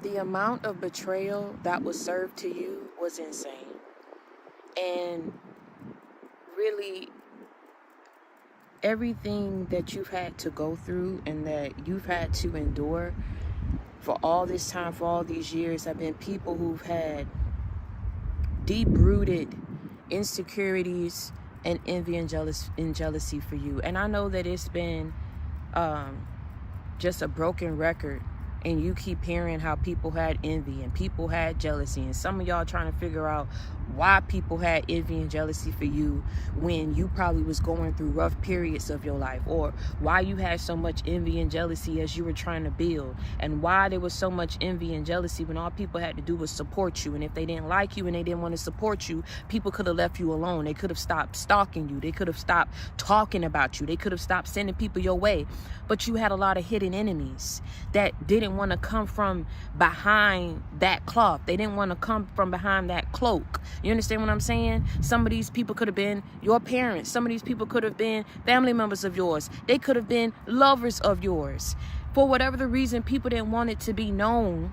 The amount of betrayal that was served to you was insane. And really, everything that you've had to go through and that you've had to endure for all this time, for all these years, have been people who've had deep-rooted insecurities and envy and jealousy for you. And I know that it's been just a broken record, and you keep hearing how people had envy and people had jealousy, and some of y'all trying to figure out why people had envy and jealousy for you when you probably was going through rough periods of your life, or why you had so much envy and jealousy as you were trying to build, and why there was so much envy and jealousy when all people had to do was support you. And if they didn't like you and they didn't want to support you, people could have left you alone. They could have stopped stalking you. They could have stopped talking about you. They could have stopped sending people your way. But you had a lot of hidden enemies that didn't want to come from behind that cloth. They didn't want to come from behind that cloak. You understand what I'm saying? Some of these people could have been your parents. Some of these people could have been family members of yours. They could have been lovers of yours. For whatever the reason, people didn't want it to be known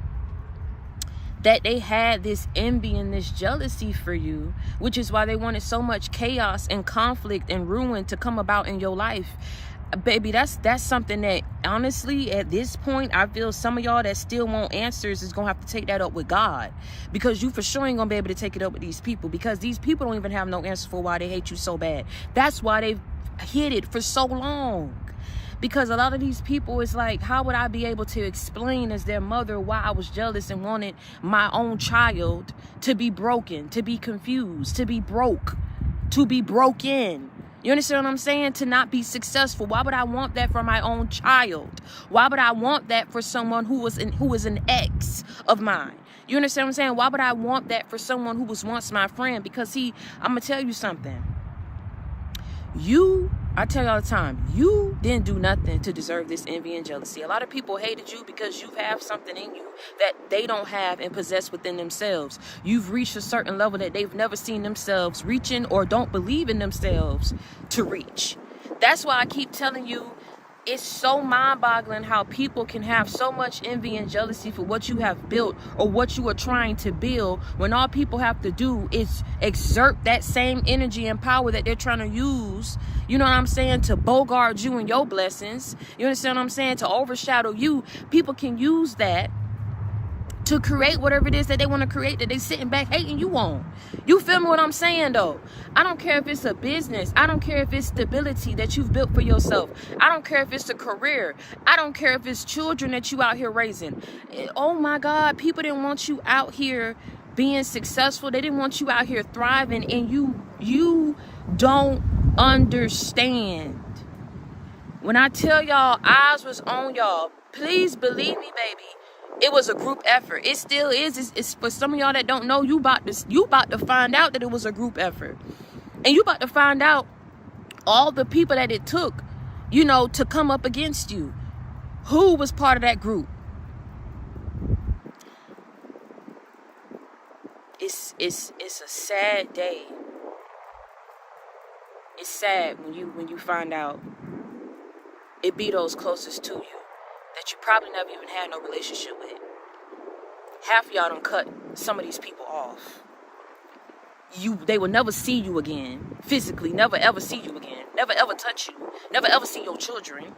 that they had this envy and this jealousy for you, which is why they wanted so much chaos and conflict and ruin to come about in your life. Baby, that's something that, honestly, at this point, I feel some of y'all that still want answers is going to have to take that up with God, because you for sure ain't going to be able to take it up with these people, because these people don't even have no answer for why they hate you so bad. That's why they've hid it for so long. Because a lot of these people, it's like, how would I be able to explain as their mother why I was jealous and wanted my own child to be broken, to be confused, to be broke, to be broken? You understand what I'm saying? To not be successful. Why would I want that for my own child? Why would I want that for someone who was an ex of mine? You understand what I'm saying? Why would I want that for someone who was once my friend? Because I'm going to tell you something. I tell you all the time, you didn't do nothing to deserve this envy and jealousy. A lot of people hated you because you have something in you that they don't have and possess within themselves. You've reached a certain level that they've never seen themselves reaching, or don't believe in themselves to reach. That's why I keep telling you, it's so mind-boggling how people can have so much envy and jealousy for what you have built or what you are trying to build, when all people have to do is exert that same energy and power that they're trying to use, you know what I'm saying, to bogart you and your blessings. You understand what I'm saying? To overshadow you. People can use that to create whatever it is that they want to create, that they sitting back hating you on. You feel me what I'm saying, though? I don't care if it's a business. I don't care if it's stability that you've built for yourself. I don't care if it's a career. I don't care if it's children that you out here raising. Oh my God, people didn't want you out here being successful. They didn't want you out here thriving, and you don't understand. When I tell y'all eyes was on y'all, please believe me, baby. It was a group effort. It still is. It's for some of y'all that don't know, you about to find out that it was a group effort. And you about to find out all the people that it took, to come up against you. Who was part of that group? It's a sad day. It's sad when you find out it be those closest to you that you probably never even had no relationship with. Half of y'all done cut some of these people off. They will never see you again, physically, never ever see you again, never ever touch you, never ever see your children,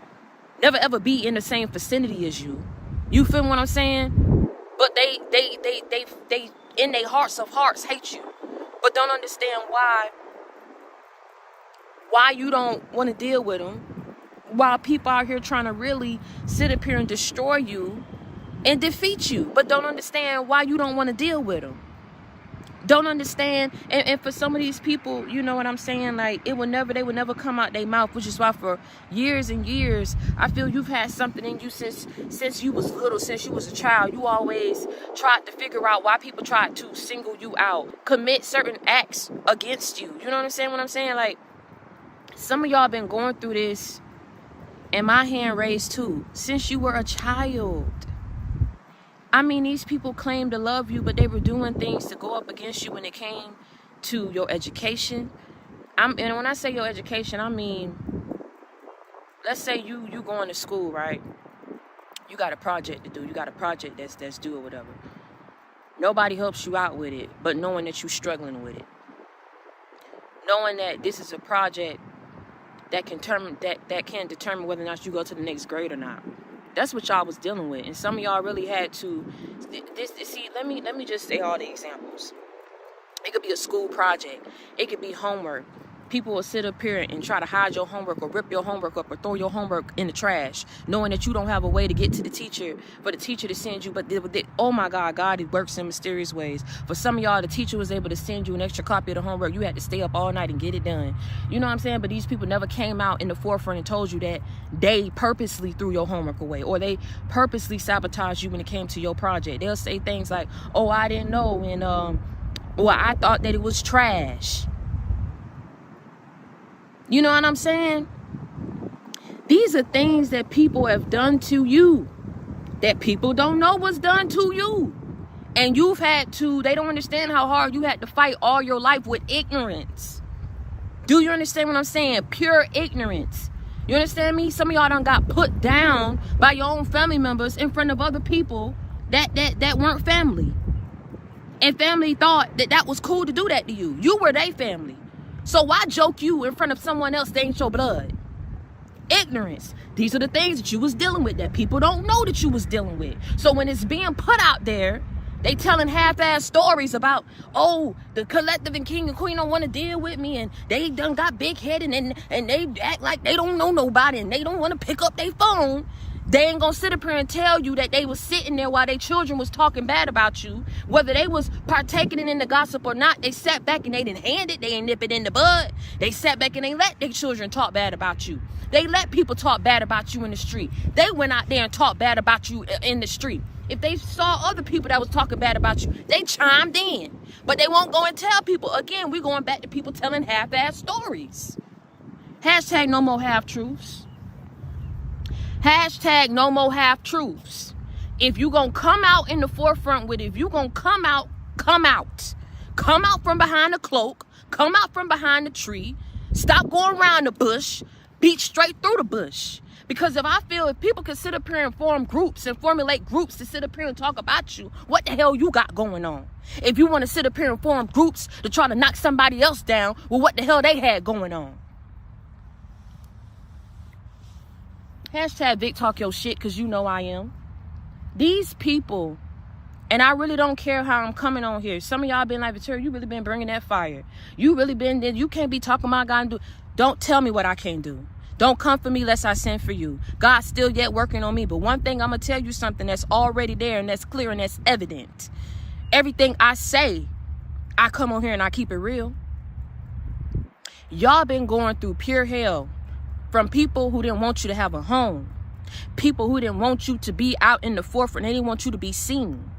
never ever be in the same vicinity as you. You feel what I'm saying? But they in their hearts of hearts hate you, but don't understand why you don't want to deal with them. While people out here trying to really sit up here and destroy you and defeat you, but don't understand why you don't want to deal with them. Don't understand. And for some of these people, you know what I'm saying? Like, they would never come out their mouth, which is why for years and years, I feel you've had something in you since you was little, since you was a child. You always tried to figure out why people tried to single you out, commit certain acts against you. You know what I'm saying? What I'm saying? Like, some of y'all been going through this, and my hand raised too, since you were a child. I mean, these people claim to love you, but they were doing things to go up against you when it came to your education. And when I say your education, I mean, let's say you going to school, right? You got a project to do. You got a project that's due or whatever. Nobody helps you out with it, but knowing that you're struggling with it. Knowing that this is a project that can determine whether or not you go to the next grade or not. That's what y'all was dealing with. And some of y'all really had to see, let me just say all the examples. It could be a school project. It could be homework. People will sit up here and try to hide your homework or rip your homework up or throw your homework in the trash, knowing that you don't have a way to get to the teacher, for the teacher to send you. But oh my God, God works in mysterious ways. For some of y'all, the teacher was able to send you an extra copy of the homework. You had to stay up all night and get it done. You know what I'm saying? But these people never came out in the forefront and told you that they purposely threw your homework away, or they purposely sabotaged you when it came to your project. They'll say things like, oh, I didn't know, and well, I thought that it was trash. You know what I'm saying? These are things that people have done to you that people don't know was done to you. And you've had to, they don't understand how hard you had to fight all your life with ignorance. Do you understand what I'm saying? Pure ignorance. You understand me? Some of y'all done got put down by your own family members in front of other people that weren't family. And family thought that was cool to do that to you. You were their family. So why joke you in front of someone else that ain't your blood? Ignorance. These are the things that you was dealing with that people don't know that you was dealing with. So when it's being put out there, they telling half-ass stories about, oh, the collective and king and queen don't want to deal with me, and they done got big-headed, and they act like they don't know nobody, and they don't want to pick up their phone. They ain't gonna sit up here and tell you that they was sitting there while their children was talking bad about you. Whether they was partaking in the gossip or not, they sat back and they didn't hand it. They ain't nip it in the bud. They sat back and they let their children talk bad about you. They let people talk bad about you in the street. They went out there and talked bad about you in the street. If they saw other people that was talking bad about you, they chimed in. But they won't go and tell people. Again, we're going back to people telling half-ass stories. Hashtag no more half-truths. Hashtag no more half-truths. If you gonna come out in the forefront with it, if you gonna come out, come out. Come out from behind the cloak. Come out from behind the tree. Stop going around the bush. Beat straight through the bush. Because if people can sit up here and form groups and formulate groups to sit up here and talk about you, what the hell you got going on? If you want to sit up here and form groups to try to knock somebody else down, well, what the hell they had going on? Hashtag Vic talk your shit, because you know I am. These people, and I really don't care how I'm coming on here. Some of y'all been like, Victoria, you really been bringing that fire. You really been, you can't be talking about God and do. Don't tell me what I can't do. Don't come for me lest I send for you. God's still yet working on me. But one thing, I'm going to tell you something that's already there and that's clear and that's evident. Everything I say, I come on here and I keep it real. Y'all been going through pure hell from people who didn't want you to have a home. People who didn't want you to be out in the forefront. They didn't want you to be seen.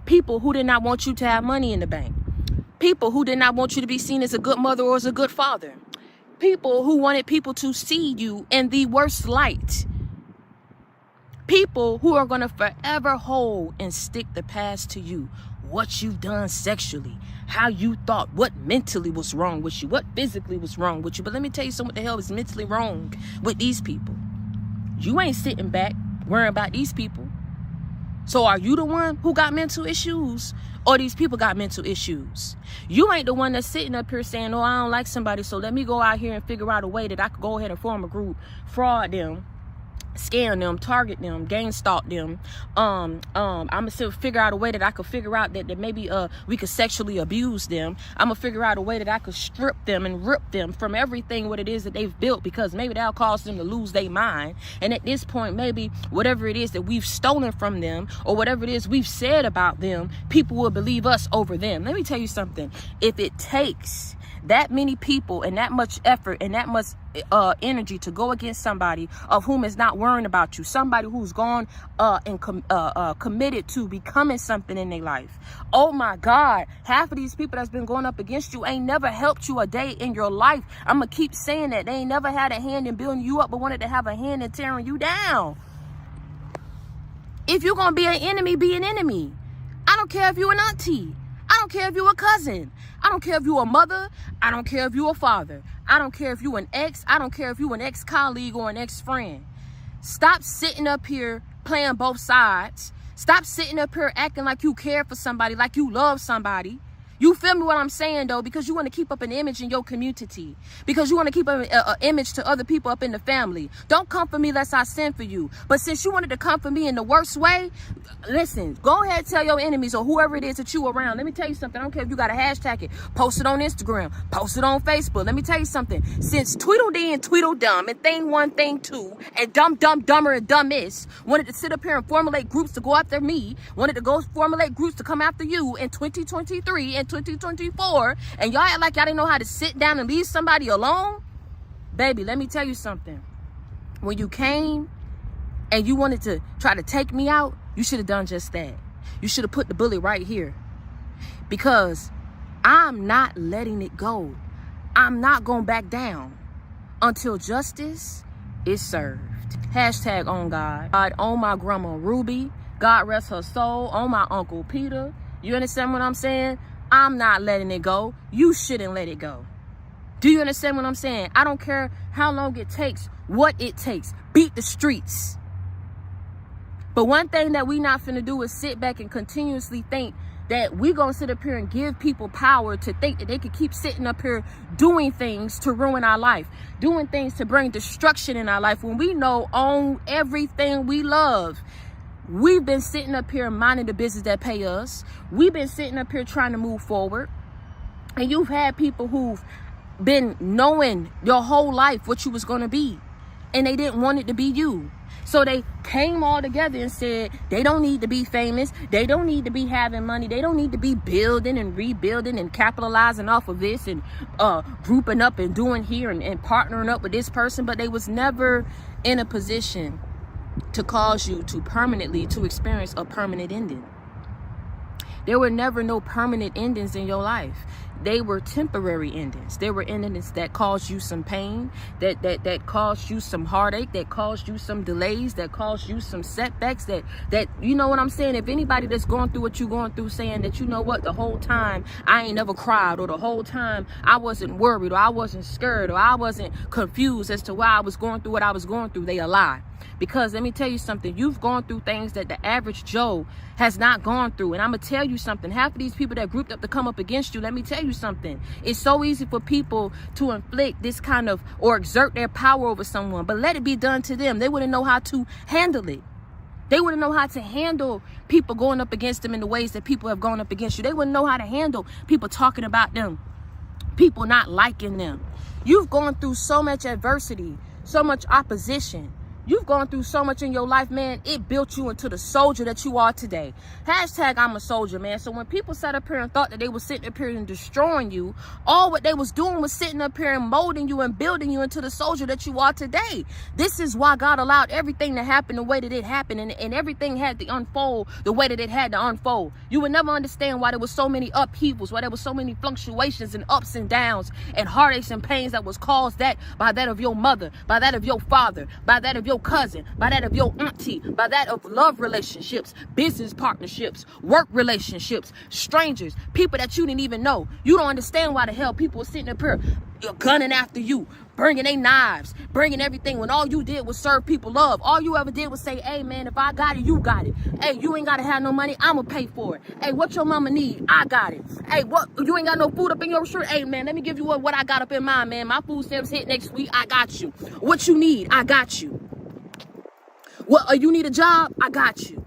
People who did not want you to have money in the bank. People who did not want you to be seen as a good mother or as a good father. People who wanted people to see you in the worst light. People who are going to forever hold and stick the past to you. What you've done sexually. How you thought. What mentally was wrong with you. What physically was wrong with you. But let me tell you something. What the hell is mentally wrong with these people? You ain't sitting back worrying about these people. So are you the one who got mental issues? Or these people got mental issues? You ain't the one that's sitting up here saying, oh, I don't like somebody, so let me go out here and figure out a way that I could go ahead and form a group, fraud them, scam them, target them, gang stalk them. I'm gonna still figure out a way that I could figure out that maybe we could sexually abuse them. I'm gonna figure out a way that I could strip them and rip them from everything what it is that they've built, because maybe that'll cause them to lose their mind. And at this point, maybe whatever it is that we've stolen from them or whatever it is we've said about them, people will believe us over them. Let me tell you something. If it takes that many people and that much effort and that much energy to go against somebody of whom is not worrying about you, somebody who's gone and committed to becoming something in their life. Oh my God, half of these people that's been going up against you ain't never helped you a day in your life. I'm gonna keep saying that. They ain't never had a hand in building you up, but wanted to have a hand in tearing you down. If you're gonna be an enemy, be an enemy. I don't care if you're an auntie. I don't care if you're a cousin. I don't care if you're a mother. I don't care if you're a father. I don't care if you're an ex. I don't care if you're an ex-colleague or an ex-friend. Stop sitting up here playing both sides. Stop sitting up here acting like you care for somebody, like you love somebody. You feel me what I'm saying, though? Because you want to keep up an image in your community. Because you want to keep an image to other people up in the family. Don't come for me lest I send for you. But since you wanted to come for me in the worst way, listen, go ahead and tell your enemies or whoever it is that you around. Let me tell you something. I don't care if you got to hashtag it. Post it on Instagram. Post it on Facebook. Let me tell you something. Since Tweedledee and Tweedledum and Thing One, Thing Two, and Dumber, and Dumbest wanted to sit up here and formulate groups to go after me, wanted to go formulate groups to come after you in 2023 and 2024, and y'all act like y'all didn't know how to sit down and leave somebody alone. Baby, let me tell you something. When you came and you wanted to try to take me out, you should have done just that. You should have put the bullet right here, because I'm not letting it go. I'm not going back down until justice is served. Hashtag on God. God, on my grandma Ruby. God rest her soul. On my Uncle Peter. You understand what I'm saying? I'm not letting it go. You shouldn't let it go. Do you understand what I'm saying? I don't care how long it takes, what it takes. Beat the streets. But one thing that we not finna do is sit back and continuously think that we gonna sit up here and give people power to think that they could keep sitting up here doing things to ruin our life, doing things to bring destruction in our life, when we know on everything we love. We've been sitting up here minding the business that pay us. We've been sitting up here trying to move forward. And you've had people who've been knowing your whole life what you was going to be, and they didn't want it to be you. So they came all together and said they don't need to be famous. They don't need to be having money. They don't need to be building and rebuilding and capitalizing off of this and grouping up and doing here and partnering up with this person. But they was never in a position to cause you to permanently to experience a permanent ending. There were never no permanent endings in your life. They were temporary endings. They were endings that caused you some pain, that caused you some heartache, that caused you some delays, that caused you some setbacks, that you know what I'm saying? If anybody that's going through what you're going through saying that, you know what, the whole time I ain't never cried, or the whole time I wasn't worried, or I wasn't scared, or I wasn't confused as to why I was going through what I was going through, they a lie. Because let me tell you something, you've gone through things that the average Joe has not gone through. And I'm going to tell you something, half of these people that grouped up to come up against you, let me tell you something, it's so easy for people to inflict this kind of, or exert their power over someone, but let it be done to them. They wouldn't know how to handle it. They wouldn't know how to handle people going up against them in the ways that people have gone up against you. They wouldn't know how to handle people talking about them, people not liking them. You've gone through so much adversity, so much opposition. You've gone through so much in your life, man. It built you into the soldier that you are today. Hashtag I'm a soldier, man. So when people sat up here and thought that they were sitting up here and destroying you, all what they was doing was sitting up here and molding you and building you into the soldier that you are today. This is why God allowed everything to happen the way that it happened, and everything had to unfold the way that it had to unfold. You would never understand why there was so many upheavals, why there was so many fluctuations and ups and downs and heartaches and pains that was caused by that of your mother, by that of your father, by that of your cousin, by that of your auntie, by that of love relationships, business partnerships, work relationships, strangers, people that you didn't even know. You don't understand why the hell people were sitting up here gunning after you, bringing their knives, bringing everything, when all you did was serve people love. All you ever did was say, hey man, if I got it, you got it. Hey, you ain't gotta have no money, I'ma pay for it. Hey, what your mama need, I got it. Hey, what, you ain't got no food up in your refrigerator? Hey man, let me give you what I got up in mine, man. My food stamps hit next week, I got you. What you need, I got you. What, you need a job, I got you.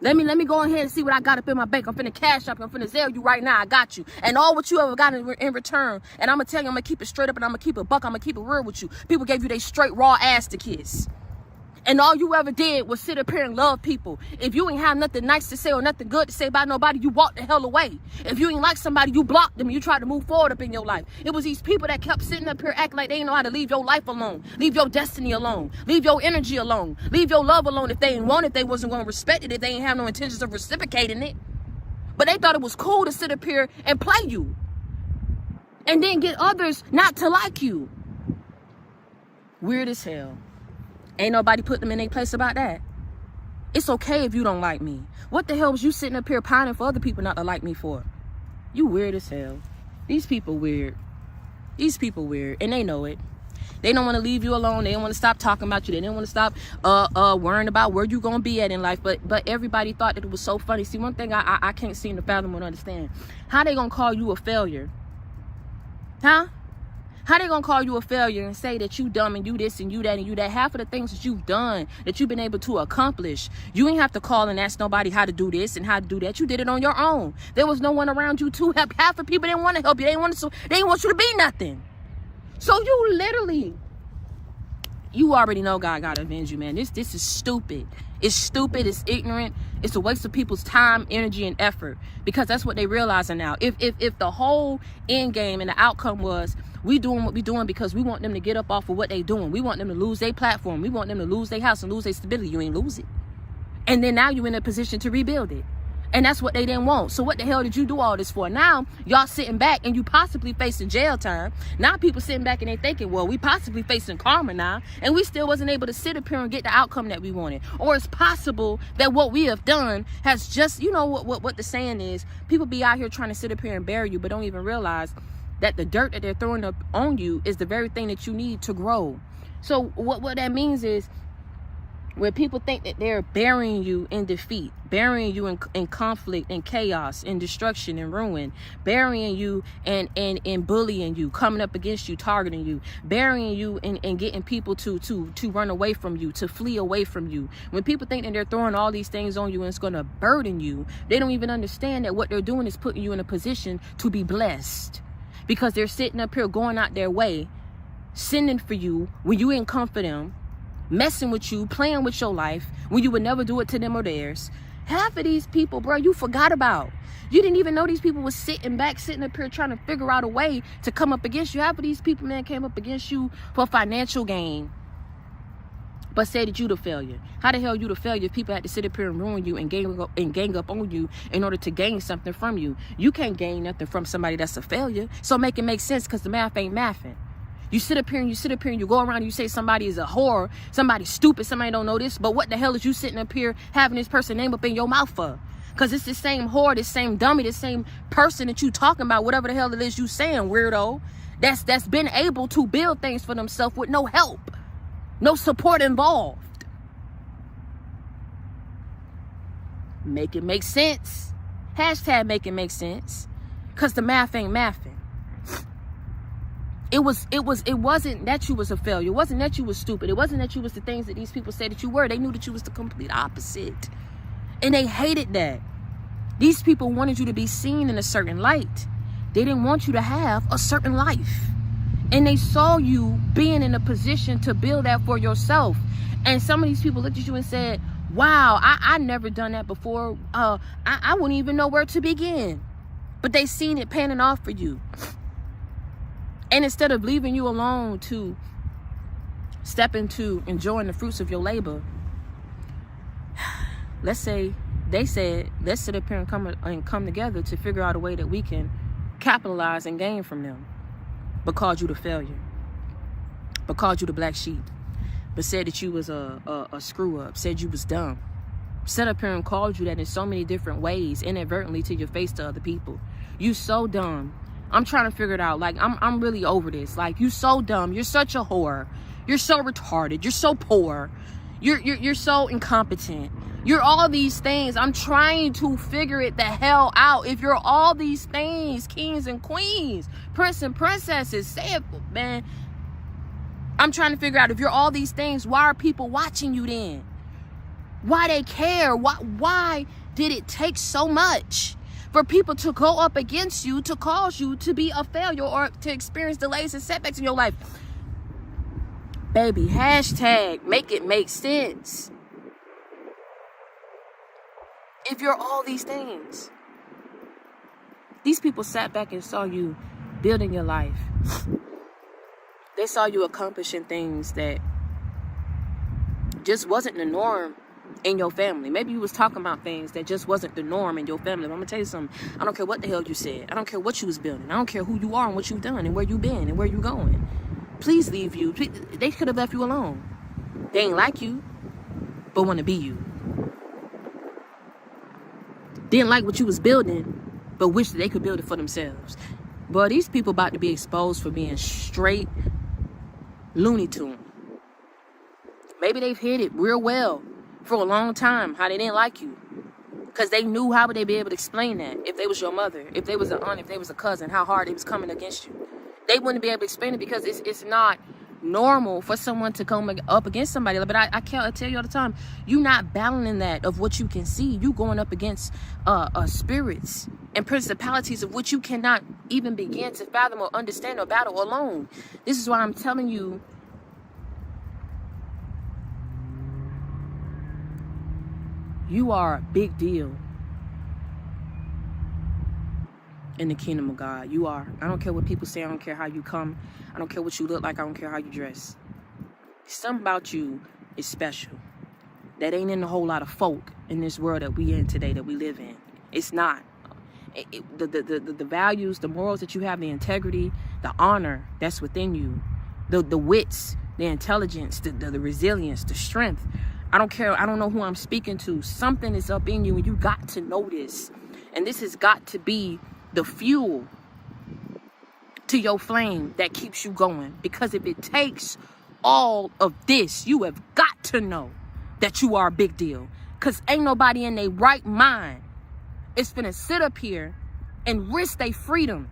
Let me go ahead and see what I got up in my bank. I'm finna cash up. I'm finna Zelle you right now. I got you. And all what you ever got in return. And I'm going to tell you, I'm going to keep it straight up, and I'm going to keep it buck. I'm going to keep it real with you. People gave you their straight raw ass to kiss. And all you ever did was sit up here and love people. If you ain't have nothing nice to say or nothing good to say about nobody, you walked the hell away. If you ain't like somebody, you blocked them and you tried to move forward up in your life. It was these people that kept sitting up here acting like they didn't know how to leave your life alone. Leave your destiny alone. Leave your energy alone. Leave your love alone. If they didn't want it, they wasn't going to respect it. If they ain't have no intentions of reciprocating it. But they thought it was cool to sit up here and play you. And then get others not to like you. Weird as hell. Ain't nobody put them in their place about that. It's okay if you don't like me. What the hell was you sitting up here pining for other people not to like me for? You weird as hell. These people weird. These people weird. And they know it. They don't want to leave you alone. They don't want to stop talking about you. They didn't want to stop worrying about where you gonna be at in life. But everybody thought that it was so funny. See, one thing I can't seem to fathom or understand: how they gonna call you a failure? Huh? How they gonna call you a failure and say that you dumb and you this and you that and you that? Half of the things that you've done, that you've been able to accomplish, you ain't have to call and ask nobody how to do this and how to do that. You did it on your own. There was no one around you to help. Half the people didn't want to help you. They didn't want you to be nothing. So you literally, you already know God gotta avenge you, man. This is stupid. It's stupid. It's ignorant. It's a waste of people's time, energy, and effort, because that's what they realizing now. If the whole end game and the outcome was we doing what we doing because we want them to get up off of what they doing, we want them to lose their platform, we want them to lose their house and lose their stability, you ain't lose it. And then now you're in a position to rebuild it. And that's what they didn't want. So what the hell did you do all this for? Now y'all sitting back and you possibly facing jail time. Now people sitting back and they thinking, well, we possibly facing karma now, and we still wasn't able to sit up here and get the outcome that we wanted. Or it's possible that what we have done has just, you know what the saying is, people be out here trying to sit up here and bury you, but don't even realize that the dirt that they're throwing up on you is the very thing that you need to grow. So what that means is, where people think that they're burying you in defeat, burying you in conflict and chaos and destruction and ruin, burying you and bullying you, coming up against you, targeting you, burying you and getting people to run away from you, to flee away from you. When people think that they're throwing all these things on you and it's going to burden you, they don't even understand that what they're doing is putting you in a position to be blessed, because they're sitting up here going out their way, sending for you when you ain't come for them, messing with you, playing with your life when you would never do it to them or theirs. Half of these people, bro, you forgot about. You didn't even know these people was sitting up here trying to figure out a way to come up against you. Half of these people, man, came up against you for financial gain, but said that you the failure. How the hell you the failure if people had to sit up here and ruin you and gang up on you in order to gain something from you? You can't gain nothing from somebody that's a failure. So make it make sense, because the math ain't mathing. You sit up here and you go around and you say somebody is a whore, somebody stupid, somebody don't know this, but what the hell is you sitting up here having this person name up in your mouth for? Because it's the same whore, the same dummy, the same person that you talking about, whatever the hell it is you saying, weirdo, that's been able to build things for themselves with no help, no support involved. Make it make sense. Hashtag make it make sense. Because the math ain't mathing. It wasn't that you was a failure. It wasn't that you was stupid. It wasn't that you was the things that these people said that you were. They knew that you was the complete opposite. And they hated that. These people wanted you to be seen in a certain light. They didn't want you to have a certain life. And they saw you being in a position to build that for yourself. And some of these people looked at you and said, wow, I never done that before. I wouldn't even know where to begin. But they seen it panning off for you. And instead of leaving you alone to step into enjoying the fruits of your labor, let's say they said, let's sit up here and come together to figure out a way that we can capitalize and gain from them. But called you the failure. But called you the black sheep. But said that you was a screw up. Said you was dumb. Set up here and called you that in so many different ways, inadvertently to your face to other people. You so dumb. I'm trying to figure it out. Like, I'm really over this. Like, you so dumb. You're such a whore. You're so retarded. You're so poor. You're so incompetent. You're all these things. I'm trying to figure it the hell out. If you're all these things, kings and queens, prince and princesses, say it, man. I'm trying to figure out, if you're all these things, why are people watching you then? Why they care? Why did it take so much for people to go up against you, to cause you to be a failure or to experience delays and setbacks in your life? Baby, hashtag make it make sense. If you're all these things, these people sat back and saw you building your life. They saw you accomplishing things that just wasn't the norm in your family. Maybe you was talking about things that just wasn't the norm in your family. But I'm gonna tell you something. I don't care what the hell you said. I don't care what you was building. I don't care who you are and what you've done and where you been and where you going. Please leave you. They could have left you alone. They ain't like you, but want to be you. Didn't like what you was building, but wish that they could build it for themselves. But these people about to be exposed for being straight Looney Tune. Maybe they've hid it real well for a long time, how they didn't like you. Because they knew how would they be able to explain that. If they was your mother, if they was an aunt, if they was a cousin, how hard it was coming against you. They wouldn't be able to explain it because it's not normal for someone to come up against somebody. But I can't tell you all the time, you not battling that of what you can see. You going up against spirits and principalities of which you cannot even begin to fathom or understand or battle alone. This is why I'm telling you, you are a big deal in the kingdom of God. You are. I don't care what people say. I don't care how you come. I don't care what you look like. I don't care how you dress. Something about you is special. That ain't in a whole lot of folk in this world that we in today, that we live in. It's not. The values, the morals that you have, the integrity, the honor that's within you, the wits, the intelligence, the resilience, the strength. I don't care. I don't know who I'm speaking to. Something is up in you and you got to know this. And this has got to be the fuel to your flame that keeps you going. Because if it takes all of this, you have got to know that you are a big deal. Because ain't nobody in their right mind is finna sit up here and risk their freedom,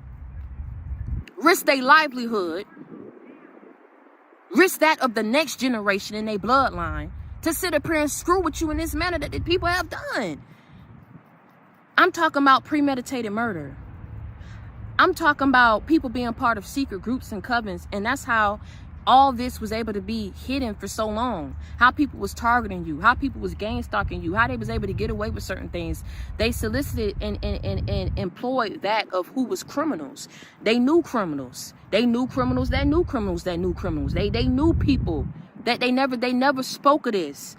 risk their livelihood, risk that of the next generation in their bloodline to sit up here and screw with you in this manner that the people have done. I'm talking about premeditated murder. I'm talking about people being part of secret groups and covens, and that's how all this was able to be hidden for so long. How people was targeting you, how people was gang stalking you, how they was able to get away with certain things. They solicited and employed that of who was criminals. They knew criminals. They knew criminals that knew criminals that knew criminals. They knew people that they never spoke of this.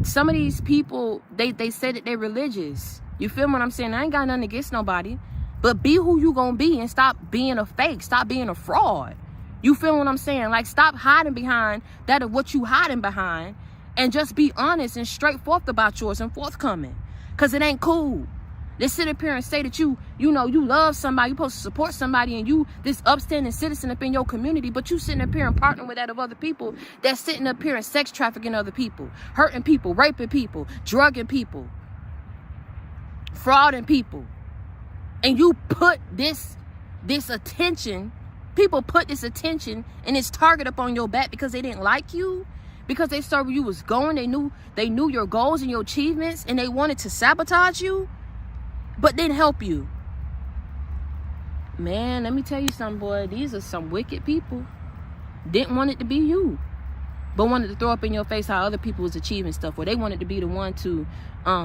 Some of these people, they say that they're religious. You feel what I'm saying? I ain't got nothing against nobody. But be who you gonna be and stop being a fake. Stop being a fraud. You feel what I'm saying? Like, stop hiding behind that of what you hiding behind and just be honest and straightforward about yours and forthcoming. Because it ain't cool. They sit up here and say that you love somebody, you're supposed to support somebody, and you this upstanding citizen up in your community, but you sitting up here and partnering with that of other people that's sitting up here and sex trafficking other people, hurting people, raping people, drugging people, frauding people. And you put this attention, people put this attention and this target up on your back because they didn't like you, because they saw where you was going, they knew your goals and your achievements, and they wanted to sabotage you, but didn't help you. Man, let me tell you something, boy. These are some wicked people. Didn't want it to be you, but wanted to throw up in your face how other people was achieving stuff, or they wanted to be the one to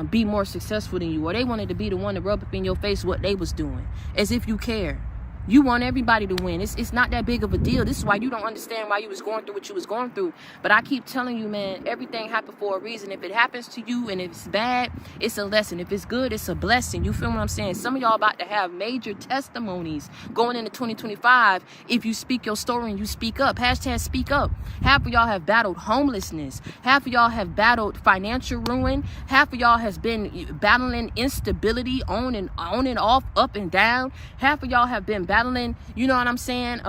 be more successful than you, or they wanted to be the one to rub up in your face what they was doing, as if you care. You want everybody to win. It's not that big of a deal. This is why you don't understand why you was going through what you was going through. But I keep telling you, man, everything happened for a reason. If it happens to you and if it's bad, it's a lesson. If it's good, it's a blessing. You feel what I'm saying? Some of y'all about to have major testimonies going into 2025 if you speak your story and you speak up. Hashtag speak up. Half of y'all have battled homelessness. Half of y'all have battled financial ruin. Half of y'all has been battling instability on and off, up and down. Half of y'all have been battling, you know what I'm saying,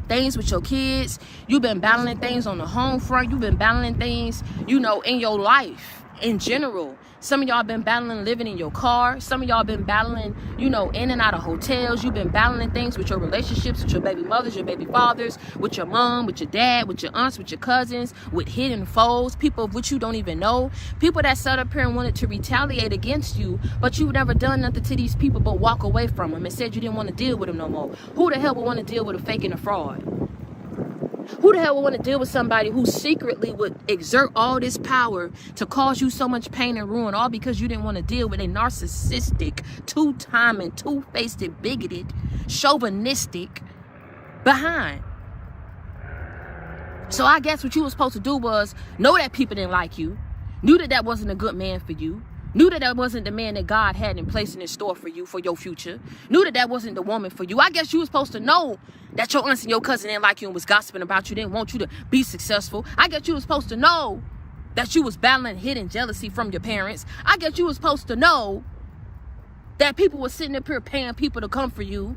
things with your kids. You've been battling things on the home front. You've been battling things, in your life in general. Some of y'all been battling living in your car. Some of y'all been battling, in and out of hotels. You've been battling things with your relationships, with your baby mothers, your baby fathers, with your mom, with your dad, with your aunts, with your cousins, with hidden foes, people of which you don't even know. People that sat up here and wanted to retaliate against you, but you've never done nothing to these people but walk away from them and said you didn't want to deal with them no more. Who the hell would want to deal with a fake and a fraud? Who the hell would want to deal with somebody who secretly would exert all this power to cause you so much pain and ruin, all because you didn't want to deal with a narcissistic, two-timing, two-faced, bigoted, chauvinistic behind? So I guess what you were supposed to do was know that people didn't like you, knew that that wasn't a good man for you, knew that that wasn't the man that God had in place in his store for you, for your future, knew that that wasn't the woman for you. I guess you were supposed to know that your aunts and your cousin didn't like you and was gossiping about you, didn't want you to be successful. I guess you were supposed to know that you was battling hidden jealousy from your parents. I guess you were supposed to know that people were sitting up here paying people to come for you,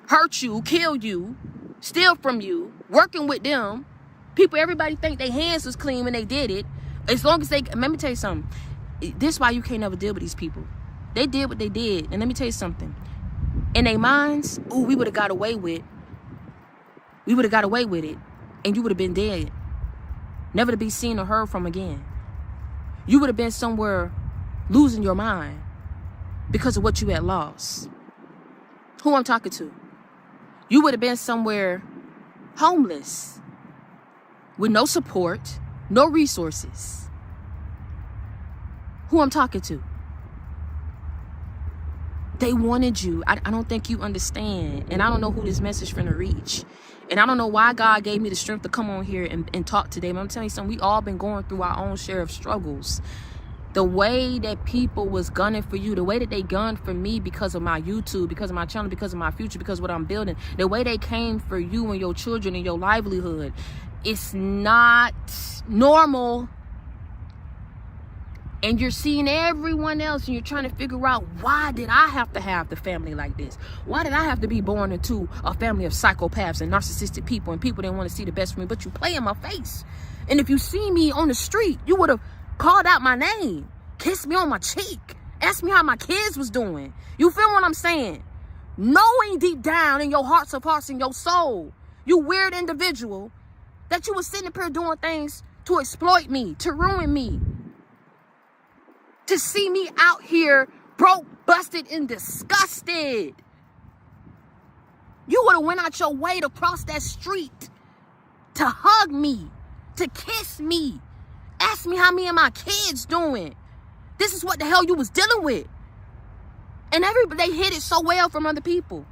hurt you, kill you, steal from you, working with them. People, everybody think their hands was clean when they did it. As long as they, let me tell you something. This is why you can't never deal with these people. They did what they did. And let me tell you something. In their minds, oh, we would have got away with it. And you would have been dead. Never to be seen or heard from again. You would have been somewhere losing your mind because of what you had lost. Who I'm talking to? You would have been somewhere homeless with no support, no resources. Who I'm talking to? They wanted you. I don't think you understand. And I don't know who this message finna reach. And I don't know why God gave me the strength to come on here and talk today. But I'm telling you something, we all been going through our own share of struggles. The way that people was gunning for you, the way that they gunned for me because of my YouTube, because of my channel, because of my future, because of what I'm building, the way they came for you and your children and your livelihood, it's not normal. And you're seeing everyone else and you're trying to figure out, why did I have to have the family like this? Why did I have to be born into a family of psychopaths and narcissistic people and people that want to see the best for me? But you play in my face. And if you see me on the street, you would have called out my name, kissed me on my cheek, asked me how my kids was doing. You feel what I'm saying? Knowing deep down in your hearts of hearts and your soul, you weird individual, that you was sitting up here doing things to exploit me, to ruin me. To see me out here broke, busted, and disgusted. You would have went out your way to cross that street, to hug me, to kiss me, ask me how me and my kids doing. This is what the hell you was dealing with. And they hid it so well from other people.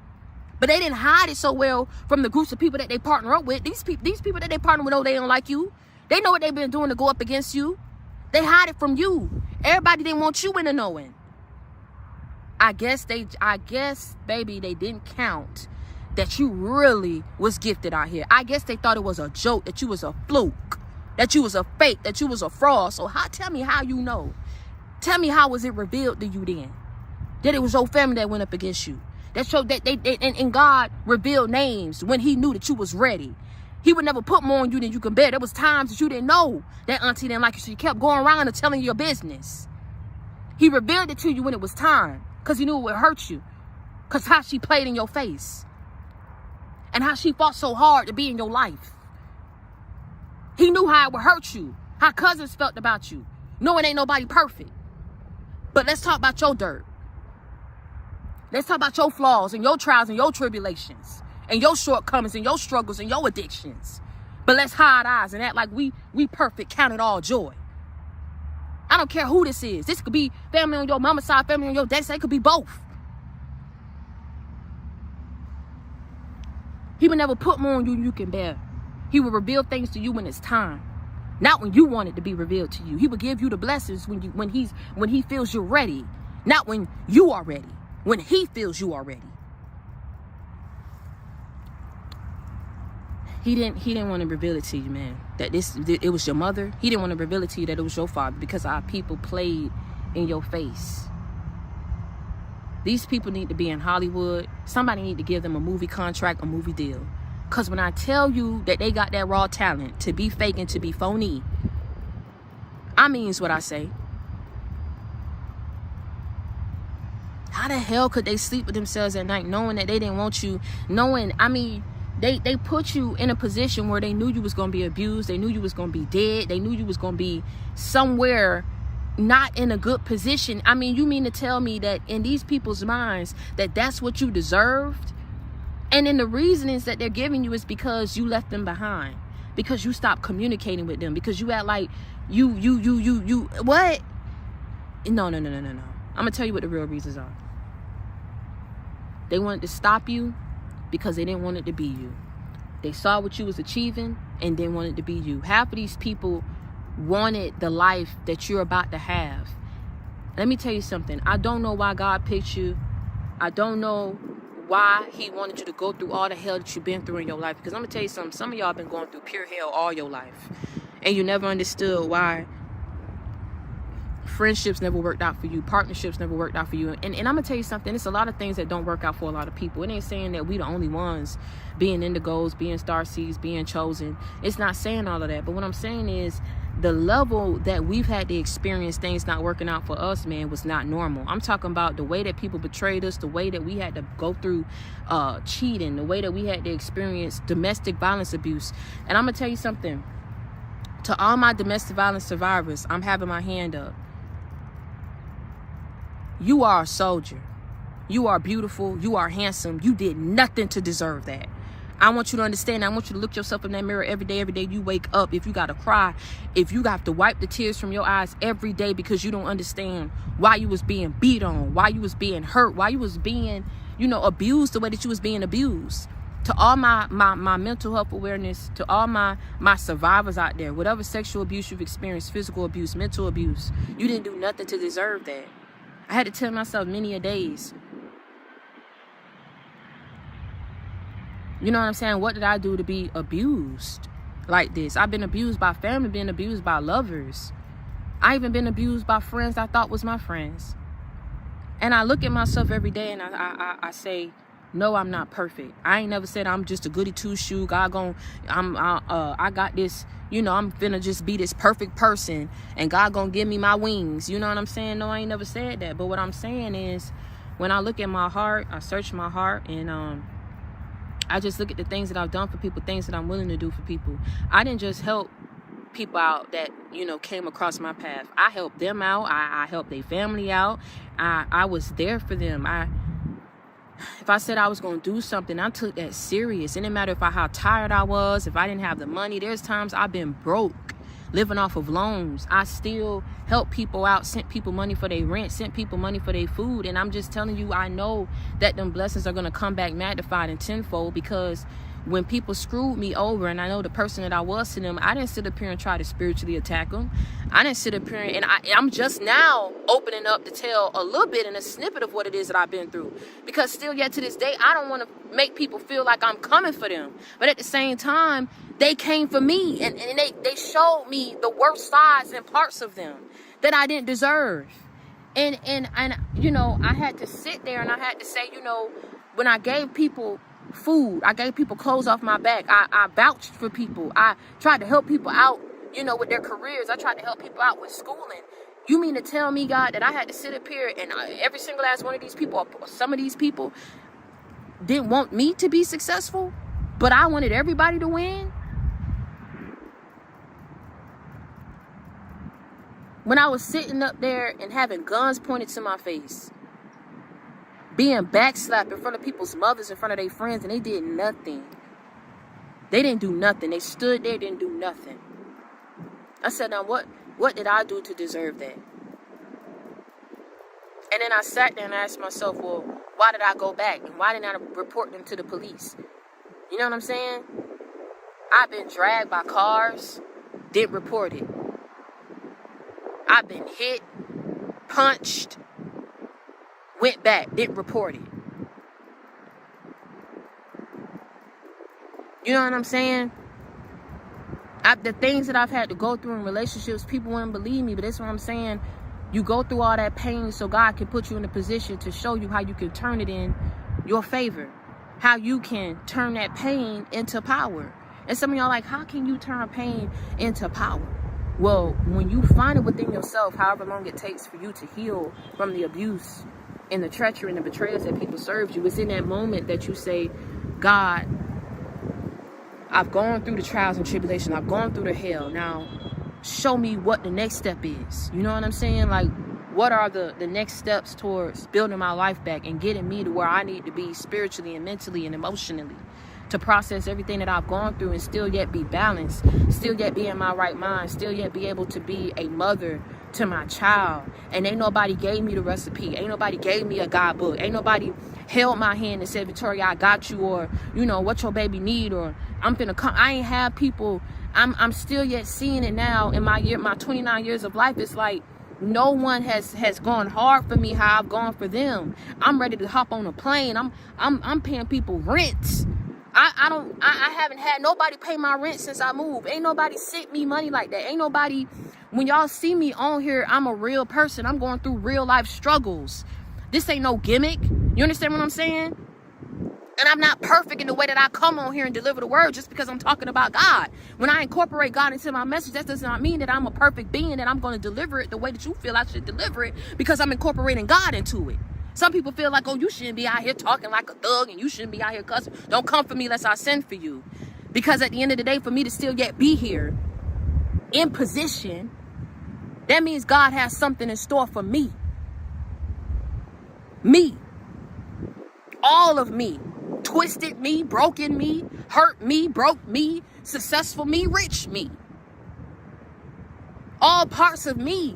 But they didn't hide it so well from the groups of people that they partner up with. These people that they partner with know they don't like you. They know what they've been doing to go up against you. They hide it from you. Everybody didn't want you in the knowing. I guess, baby, they didn't count that you really was gifted out here. I guess they thought it was a joke, that you was a fluke, that you was a fake, that you was a fraud. So tell me how you know. Tell me how was it revealed to you then? That it was your family that went up against you. That showed that and God revealed names when he knew that you was ready. He would never put more on you than you can bear. There was times that you didn't know that auntie didn't like you. So you kept going around and telling your business. He revealed it to you when it was time. Because he knew it would hurt you. Because how she played in your face. And how she fought so hard to be in your life. He knew how it would hurt you. How cousins felt about you. Knowing ain't nobody perfect. But let's talk about your dirt. Let's talk about your flaws and your trials and your tribulations. And your shortcomings and your struggles and your addictions. But let's hide eyes and act like we perfect, count it all joy. I don't care who this is. This could be family on your mama's side, family on your dad's side. It could be both. He would never put more on you than you can bear. He will reveal things to you when it's time. Not when you want it to be revealed to you. He will give you the blessings when he feels you're ready. Not when you are ready. When he feels you are ready. He didn't want to reveal it to you, man. That it was your mother. He didn't want to reveal it to you that it was your father because our people played in your face. These people need to be in Hollywood. Somebody need to give them a movie contract, a movie deal. Because when I tell you that they got that raw talent to be fake and to be phony, I means what I say. How the hell could they sleep with themselves at night knowing that they didn't want you? They put you in a position where they knew you was going to be abused. They knew you was going to be dead. They knew you was going to be somewhere not in a good position. You mean to tell me that in these people's minds that that's what you deserved? And then the reasonings that they're giving you is because you left them behind. Because you stopped communicating with them. Because you act like you what? No. I'm going to tell you what the real reasons are. They wanted to stop you because they didn't want it to be you. They saw what you was achieving and didn't want it to be you. Half of these people wanted the life that you're about to have. Let me tell you something. I don't know why God picked you. I don't know why he wanted you to go through all the hell that you've been through in your life. Because I'm going to tell you something. Some of y'all been going through pure hell all your life. And you never understood why Friendships never worked out for you. Partnerships never worked out for you. And I'm going to tell you something. It's a lot of things that don't work out for a lot of people. It ain't saying that we the only ones being indigos, being starseeds, being chosen. It's not saying all of that. But what I'm saying is the level that we've had to experience things not working out for us, man, was not normal. I'm talking about the way that people betrayed us, the way that we had to go through cheating, the way that we had to experience domestic violence abuse. And I'm going to tell you something. To all my domestic violence survivors, I'm having my hand up. You are a soldier. You are beautiful. You are handsome. You did nothing to deserve that. I want you to understand. I want you to look yourself in that mirror every day you wake up. If you got to cry, if you got to wipe the tears from your eyes every day because you don't understand why you was being beat on, why you was being hurt, why you was being, abused the way that you was being abused. To all my mental health awareness, to all my survivors out there, whatever sexual abuse you've experienced, physical abuse, mental abuse, you didn't do nothing to deserve that. I had to tell myself many a days. You know what I'm saying? What did I do to be abused like this? I've been abused by family, been abused by lovers. I even been abused by friends I thought was my friends. And I look at myself every day and I say, no, I'm not perfect. I ain't never said I'm just a goody two-shoe. I got this, I'm finna just be this perfect person and God gonna give me my wings. You know what I'm saying? No, I ain't never said that. But what I'm saying is when I look at my heart, I search my heart and I just look at the things that I've done for people, things that I'm willing to do for people. I didn't just help people out that, came across my path. I helped them out. I helped their family out. I was there for them. If I said I was going to do something, I took that serious. It didn't matter how tired I was, if I didn't have the money. There's times I've been broke, living off of loans. I still help people out, sent people money for their rent, sent people money for their food. And I'm just telling you, I know that them blessings are going to come back magnified and tenfold, because when people screwed me over and I know the person that I was to them, I didn't sit up here and try to spiritually attack them. I didn't sit up here and I'm just now opening up to tell a little bit and a snippet of what it is that I've been through. Because still yet to this day, I don't want to make people feel like I'm coming for them. But at the same time, they came for me and they showed me the worst sides and parts of them that I didn't deserve. And I had to sit there and I had to say, when I gave people food, I gave people clothes off my back, I vouched for people, I tried to help people out, with their careers, I tried to help people out with schooling. You mean to tell me, God, that I had to sit up here and every single last one of these people, or some of these people, didn't want me to be successful, but I wanted everybody to win? When I was sitting up there and having guns pointed to my face, being backslapped in front of people's mothers, in front of their friends, and they did nothing. They didn't do nothing. They stood there, didn't do nothing. I said, now what did I do to deserve that? And then I sat there and asked myself, well, why did I go back? And why didn't I report them to the police? You know what I'm saying? I've been dragged by cars, didn't report it. I've been hit, punched, went back, didn't report it. You know what I'm saying? The things that I've had to go through in relationships, people wouldn't believe me, but that's what I'm saying. You go through all that pain so God can put you in a position to show you how you can turn it in your favor. How you can turn that pain into power. And some of y'all like, how can you turn pain into power? Well, when you find it within yourself, however long it takes for you to heal from the abuse and the treachery and the betrayals that people served you, it's in that moment that you say, God, I've gone through the trials and tribulations. I've gone through the hell. Now, show me what the next step is. You know what I'm saying? Like, what are the next steps towards building my life back and getting me to where I need to be spiritually and mentally and emotionally, to process everything that I've gone through and still yet be balanced, still yet be in my right mind, still yet be able to be a mother to my child. And ain't nobody gave me the recipe. Ain't nobody gave me a guidebook. Ain't nobody held my hand and said, Victoria, I got you, or, what your baby need, or I'm finna come. I ain't have people. I'm still yet seeing it now in my 29 years of life. It's like no one has gone hard for me how I've gone for them. I'm ready to hop on a plane. I'm paying people rent. I haven't had nobody pay my rent since I moved. Ain't nobody sent me money like that. Ain't nobody When y'all see me on here, I'm a real person. I'm going through real life struggles. This ain't no gimmick. You understand what I'm saying? And I'm not perfect in the way that I come on here and deliver the word just because I'm talking about God. When I incorporate God into my message, that does not mean that I'm a perfect being and I'm going to deliver it the way that you feel I should deliver it because I'm incorporating God into it. Some people feel like, oh, you shouldn't be out here talking like a thug and you shouldn't be out here cussing. Don't come for me unless I send for you. Because at the end of the day, for me to still yet be here in position, that means God has something in store for me. Me. All of me. Twisted me, broken me, hurt me, broke me, successful me, rich me. All parts of me.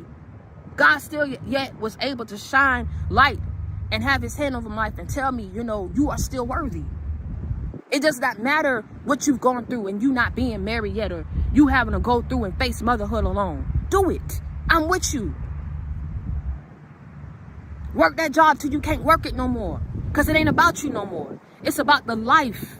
God still yet was able to shine light and have his hand over my life and tell me, you know, you are still worthy. It does not matter what you've gone through and you not being married yet or you having to go through and face motherhood alone. Do it. I'm with you. Work that job till you can't work it no more. Because it ain't about you no more. It's about the life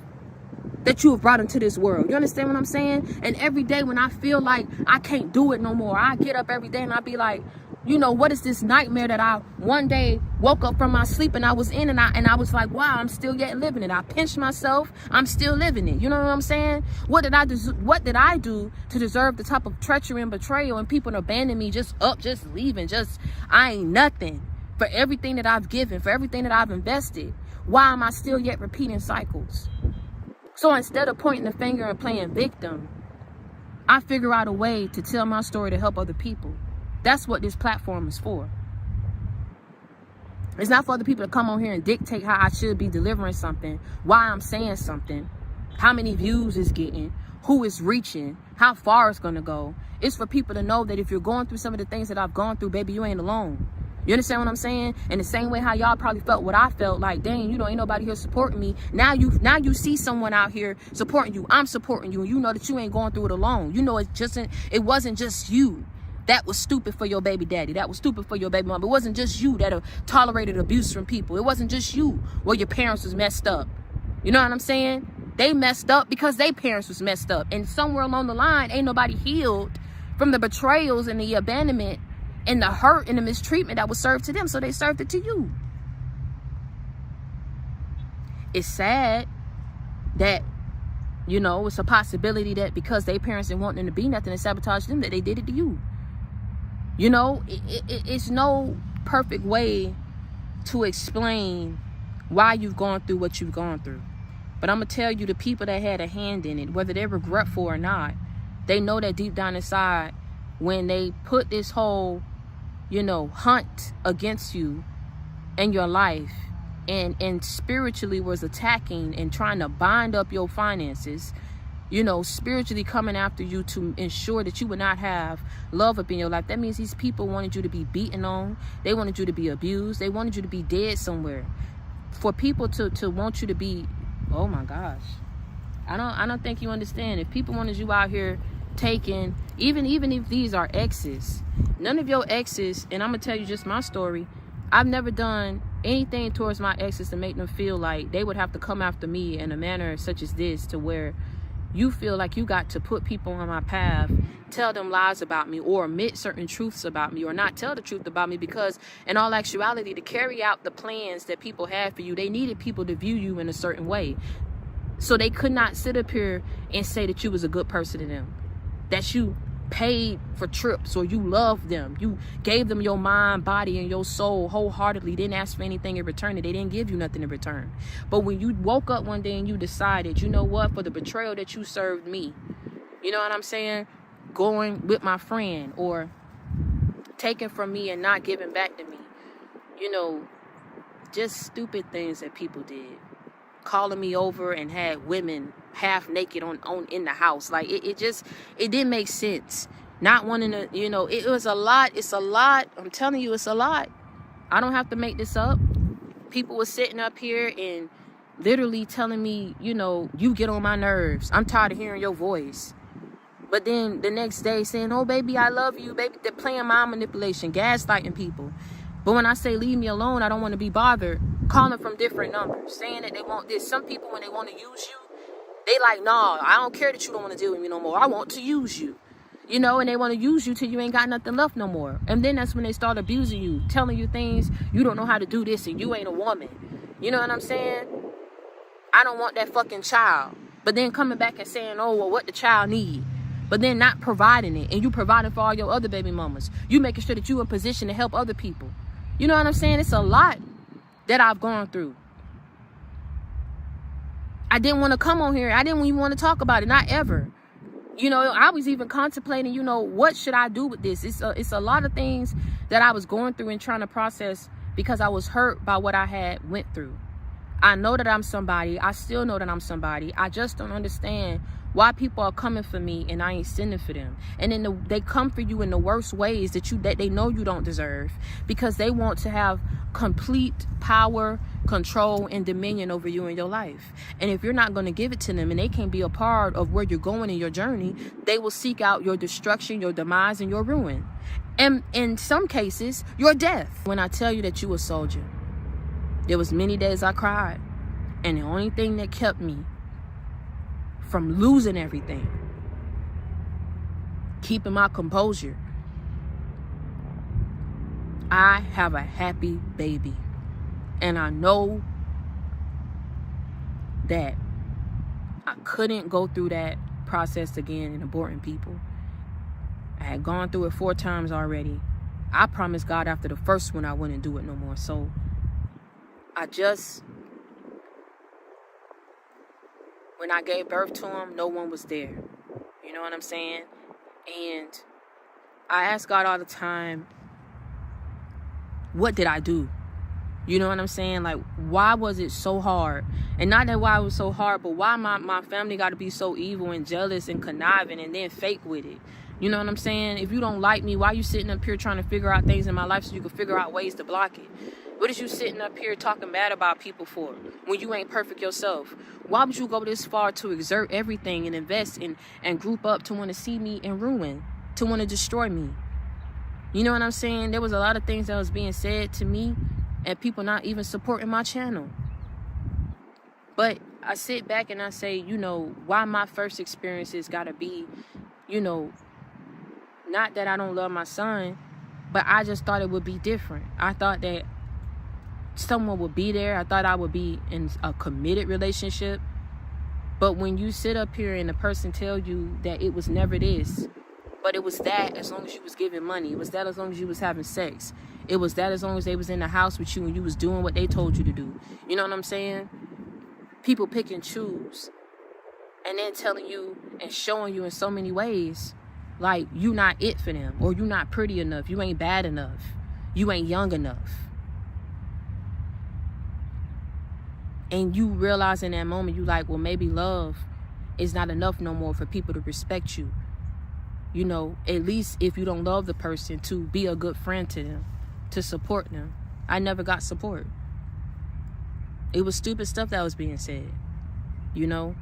that you have brought into this world. You understand what I'm saying? And every day when I feel like I can't do it no more, I get up every day and I be like, you know, what is this nightmare that I one day woke up from my sleep and I was in and I was like, wow, I'm still yet living it. I pinched myself. I'm still living it. You know what I'm saying? What did I do to deserve the type of treachery and betrayal and people abandon me just leaving, I ain't nothing for everything that I've given, for everything that I've invested. Why am I still yet repeating cycles? So instead of pointing the finger and playing victim, I figure out a way to tell my story to help other people. That's what this platform is for. It's not for other people to come on here and dictate how I should be delivering something, why I'm saying something, how many views it's getting, who it's reaching, how far it's going to go. It's for people to know that if you're going through some of the things that I've gone through, baby, you ain't alone. You understand what I'm saying? In the same way how y'all probably felt what I felt, like, dang, you know, ain't nobody here supporting me. Now you see someone out here supporting you. I'm supporting you. And you know that you ain't going through it alone. You know, it wasn't just you that was stupid for your baby daddy. That was stupid for your baby mom. It wasn't just you that tolerated abuse from people. It wasn't just you where your parents was messed up. You know what I'm saying? They messed up because their parents was messed up. And somewhere along the line, ain't nobody healed from the betrayals and the abandonment and the hurt and the mistreatment that was served to them, so they served it to you. It's sad that, you know, it's a possibility that because their parents didn't want them to be nothing and sabotage them, that they did it to you. You know, it's no perfect way to explain why you've gone through what you've gone through. But I'm going to tell you, the people that had a hand in it, whether they're regretful or not, they know that deep down inside, when they put this whole, you know, hunt against you and your life and spiritually was attacking and trying to bind up your finances, you know, spiritually coming after you to ensure that you would not have love up in your life. That means these people wanted you to be beaten on. They wanted you to be abused. They wanted you to be dead somewhere. For people to want you to be, oh my gosh, I don't think you understand. If people wanted you out here taken, even if these are exes, none of your exes, and I'm gonna tell you just my story, I've never done anything towards my exes to make them feel like they would have to come after me in a manner such as this, to where you feel like you got to put people on my path, tell them lies about me, or admit certain truths about me, or not tell the truth about me, because in all actuality, to carry out the plans that people had for you, they needed people to view you in a certain way. So they could not sit up here and say that you was a good person to them, that you paid for trips, or you loved them, you gave them your mind, body, and your soul wholeheartedly, didn't ask for anything in return, and they didn't give you nothing in return. But when you woke up one day and you decided, you know what, for the betrayal that you served me, you know what I'm saying, going with my friend, or taking from me and not giving back to me, you know, just stupid things that people did, calling me over and had women half naked on in the house, like it didn't make sense. Not wanting to, you know, it was a lot. It's a lot. I'm telling you, it's a lot. I don't have to make this up. People were sitting up here and literally telling me, you know, you get on my nerves, I'm tired of hearing your voice. But then the next day saying, oh baby, I love you, baby. They're playing mind manipulation, gaslighting people. But when I say leave me alone, I don't want to be bothered, calling from different numbers, saying that they want this. Some people, when they want to use you, they like, nah, I don't care that you don't want to deal with me no more. I want to use you. You know, and they want to use you till you ain't got nothing left no more. And then that's when they start abusing you, telling you things, you don't know how to do this and you ain't a woman. You know what I'm saying? I don't want that fucking child. But then coming back and saying, oh, well, what the child need. But then not providing it. And you providing for all your other baby mamas. You making sure that you in position to help other people. You know what I'm saying? It's a lot that I've gone through. I didn't want to come on here. I didn't even want to talk about it. Not ever. You know, I was even contemplating, you know, what should I do with this? It's a lot of things that I was going through and trying to process because I was hurt by what I had went through. I know that I'm somebody. I still know that I'm somebody. I just don't understand why people are coming for me and I ain't sending for them. And then they come for you in the worst ways that they know you don't deserve, because they want to have complete power, control, and dominion over you in your life. And if you're not going to give it to them and they can't be a part of where you're going in your journey, they will seek out your destruction, your demise, and your ruin. And in some cases, your death. When I tell you that you a soldier, there was many days I cried. And the only thing that kept me from losing everything, keeping my composure, I have a happy baby. And I know that I couldn't go through that process again in aborting people. I had gone through it 4 times already. I promised God after the first one I wouldn't do it no more. So when I gave birth to him, no one was there. You know what I'm saying? And I ask God all the time, what did I do? You know what I'm saying? Like, why was it so hard? And not that why it was so hard, but why my family got to be so evil and jealous and conniving and then fake with it? You know what I'm saying? If you don't like me, why you sitting up here trying to figure out things in my life so you can figure out ways to block it? What is you sitting up here talking bad about people for when you ain't perfect yourself? Why would you go this far to exert everything and invest and group up to want to see me in ruin, to want to destroy me? You know what I'm saying? There was a lot of things that was being said to me and people not even supporting my channel. But I sit back and I say, you know, why my first experiences got to be, you know, not that I don't love my son, but I just thought it would be different. I thought that someone would be there. I thought I would be in a committed relationship. But when you sit up here and the person tell you that it was never this, but it was that as long as you was giving money, it was that as long as you was having sex, it was that as long as they was in the house with you and you was doing what they told you to do. You know what I'm saying? People pick and choose and then telling you and showing you in so many ways like you not it for them, or you not pretty enough, you ain't bad enough, you ain't young enough. And you realize in that moment, you like, well, maybe love is not enough no more for people to respect you. You know, at least if you don't love the person, to be a good friend to them, to support them. I never got support. It was stupid stuff that was being said. You know,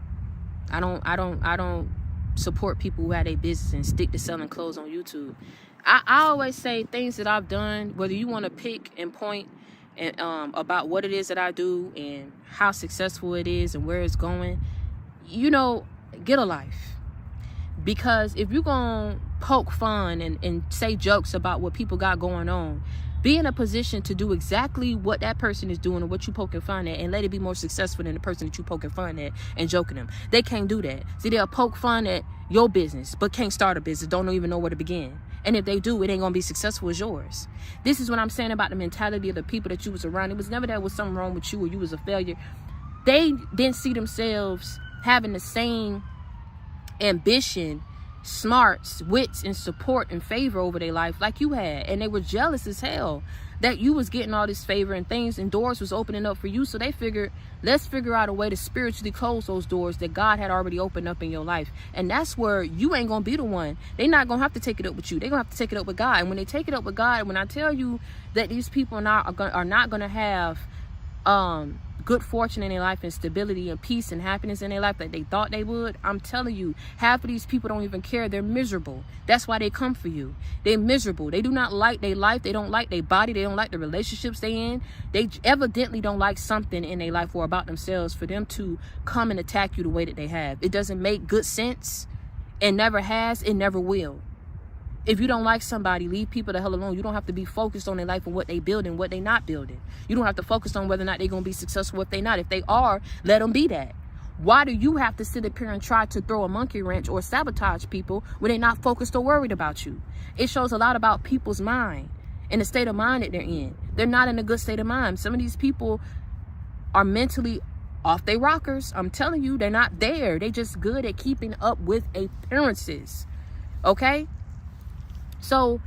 I don't support people who have their business and stick to selling clothes on YouTube. I always say things that I've done, whether you want to pick and point and about what it is that I do and how successful it is and where it's going, you know, get a life. Because if you're going to poke fun and say jokes about what people got going on, be in a position to do exactly what that person is doing or what you poking fun at, and let it be more successful than the person that you poking fun at and joking them. They can't do that. See, they'll poke fun at your business, but can't start a business, don't even know where to begin. And if they do, it ain't going to be successful as yours. This is what I'm saying about the mentality of the people that you was around. It was never that there was something wrong with you or you was a failure. They didn't see themselves having the same ambition, smarts, wits, and support and favor over their life like you had. And they were jealous as hell that you was getting all this favor and things and doors was opening up for you. So they figured, let's figure out a way to spiritually close those doors that God had already opened up in your life. And that's where you ain't gonna be the one. They're not gonna have to take it up with you. They're gonna have to take it up with God. And when they take it up with God, when I tell you that these people are not gonna have good fortune in their life and stability and peace and happiness in their life that they thought they would, I'm telling you, half of these people don't even care. They're miserable. That's why they come for you. They're miserable. They do not like their life. They don't like their body. They don't like the relationships they in. They evidently don't like something in their life or about themselves for them to come and attack you the way that they have. It doesn't make good sense. It never has. It never will. If you don't like somebody, leave people the hell alone. You don't have to be focused on their life and what they building, what they not building. You don't have to focus on whether or not they're going to be successful. If they not, if they are, let them be that. Why do you have to sit up here and try to throw a monkey wrench or sabotage people when they're not focused or worried about you? It shows a lot about people's mind and the state of mind that they're in. They're not in a good state of mind. Some of these people are mentally off their rockers. I'm telling you, they're not there. They're just good at keeping up with appearances. Okay? So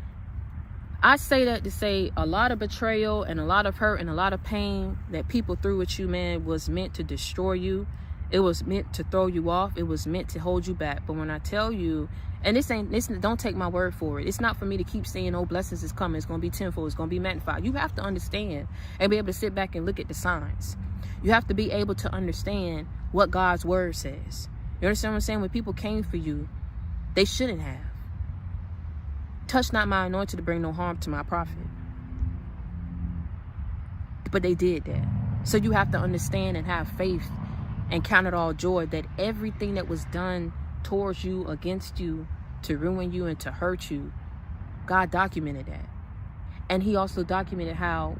I say that to say a lot of betrayal and a lot of hurt and a lot of pain that people threw at you, man, was meant to destroy you. It was meant to throw you off. It was meant to hold you back. But when I tell you, and this don't take my word for it. It's not for me to keep saying, oh, blessings is coming. It's going to be tenfold. It's going to be magnified. You have to understand and be able to sit back and look at the signs. You have to be able to understand what God's word says. You understand what I'm saying? When people came for you, they shouldn't have. Touch not my anointed to bring no harm to my prophet. But they did that. So you have to understand and have faith and count it all joy that everything that was done towards you, against you, to ruin you and to hurt you, God documented that. And he also documented how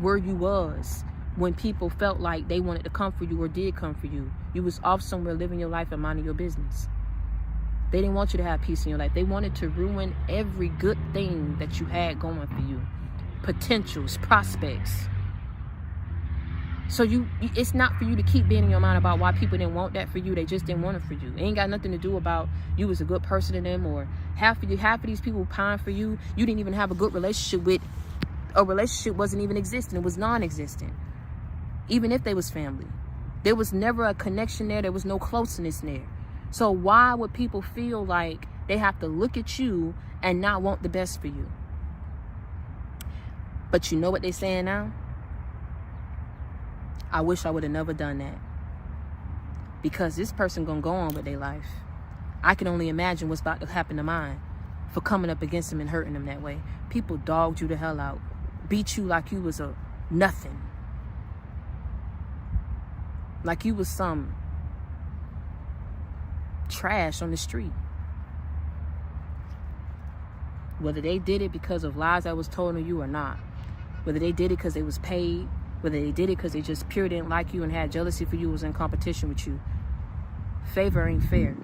where you was when people felt like they wanted to come for you or did come for you. You was off somewhere living your life and minding your business. They didn't want you to have peace in your life. They wanted to ruin every good thing that you had going for you. Potentials, prospects. So it's not for you to keep being in your mind about why people didn't want that for you. They just didn't want it for you. It ain't got nothing to do about you was a good person to them, or half of these people pine for you. You didn't even have a good relationship with. A relationship wasn't even existing. It was non-existent. Even if they was family. There was never a connection there. There was no closeness there. So why would people feel like they have to look at you and not want the best for you? But you know what they're saying now? I wish I would have never done that. Because this person gonna go on with their life. I can only imagine what's about to happen to mine for coming up against them and hurting them that way. People dogged you the hell out. Beat you like you was a nothing. Like you was some trash on the street. Whether they did it because of lies that was told to you or not. Whether they did it because they was paid. Whether they did it because they just pure didn't like you and had jealousy for you, was in competition with you. Favor ain't fair.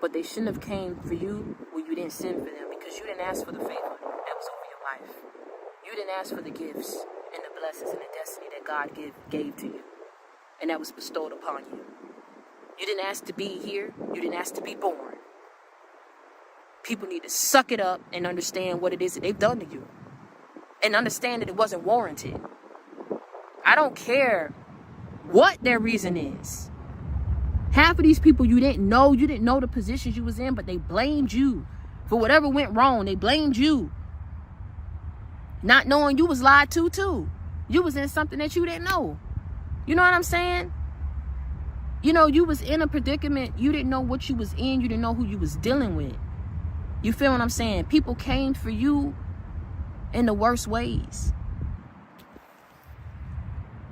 But they shouldn't have came for you when you didn't send for them, because you didn't ask for the favor that was over your life. You didn't ask for the gifts and the blessings and the destiny that God gave to you, and that was bestowed upon you. You didn't ask to be here. You didn't ask to be born. People need to suck it up and understand what it is that they've done to you, and understand that it wasn't warranted. I don't care what their reason is. Half of these people you didn't know the positions you was in, but they blamed you for whatever went wrong. They blamed you, not knowing you was lied to too. You was in something that you didn't know. You know what I'm saying? You know, you was in a predicament. You didn't know what you was in. You didn't know who you was dealing with. You feel what I'm saying? People came for you in the worst ways.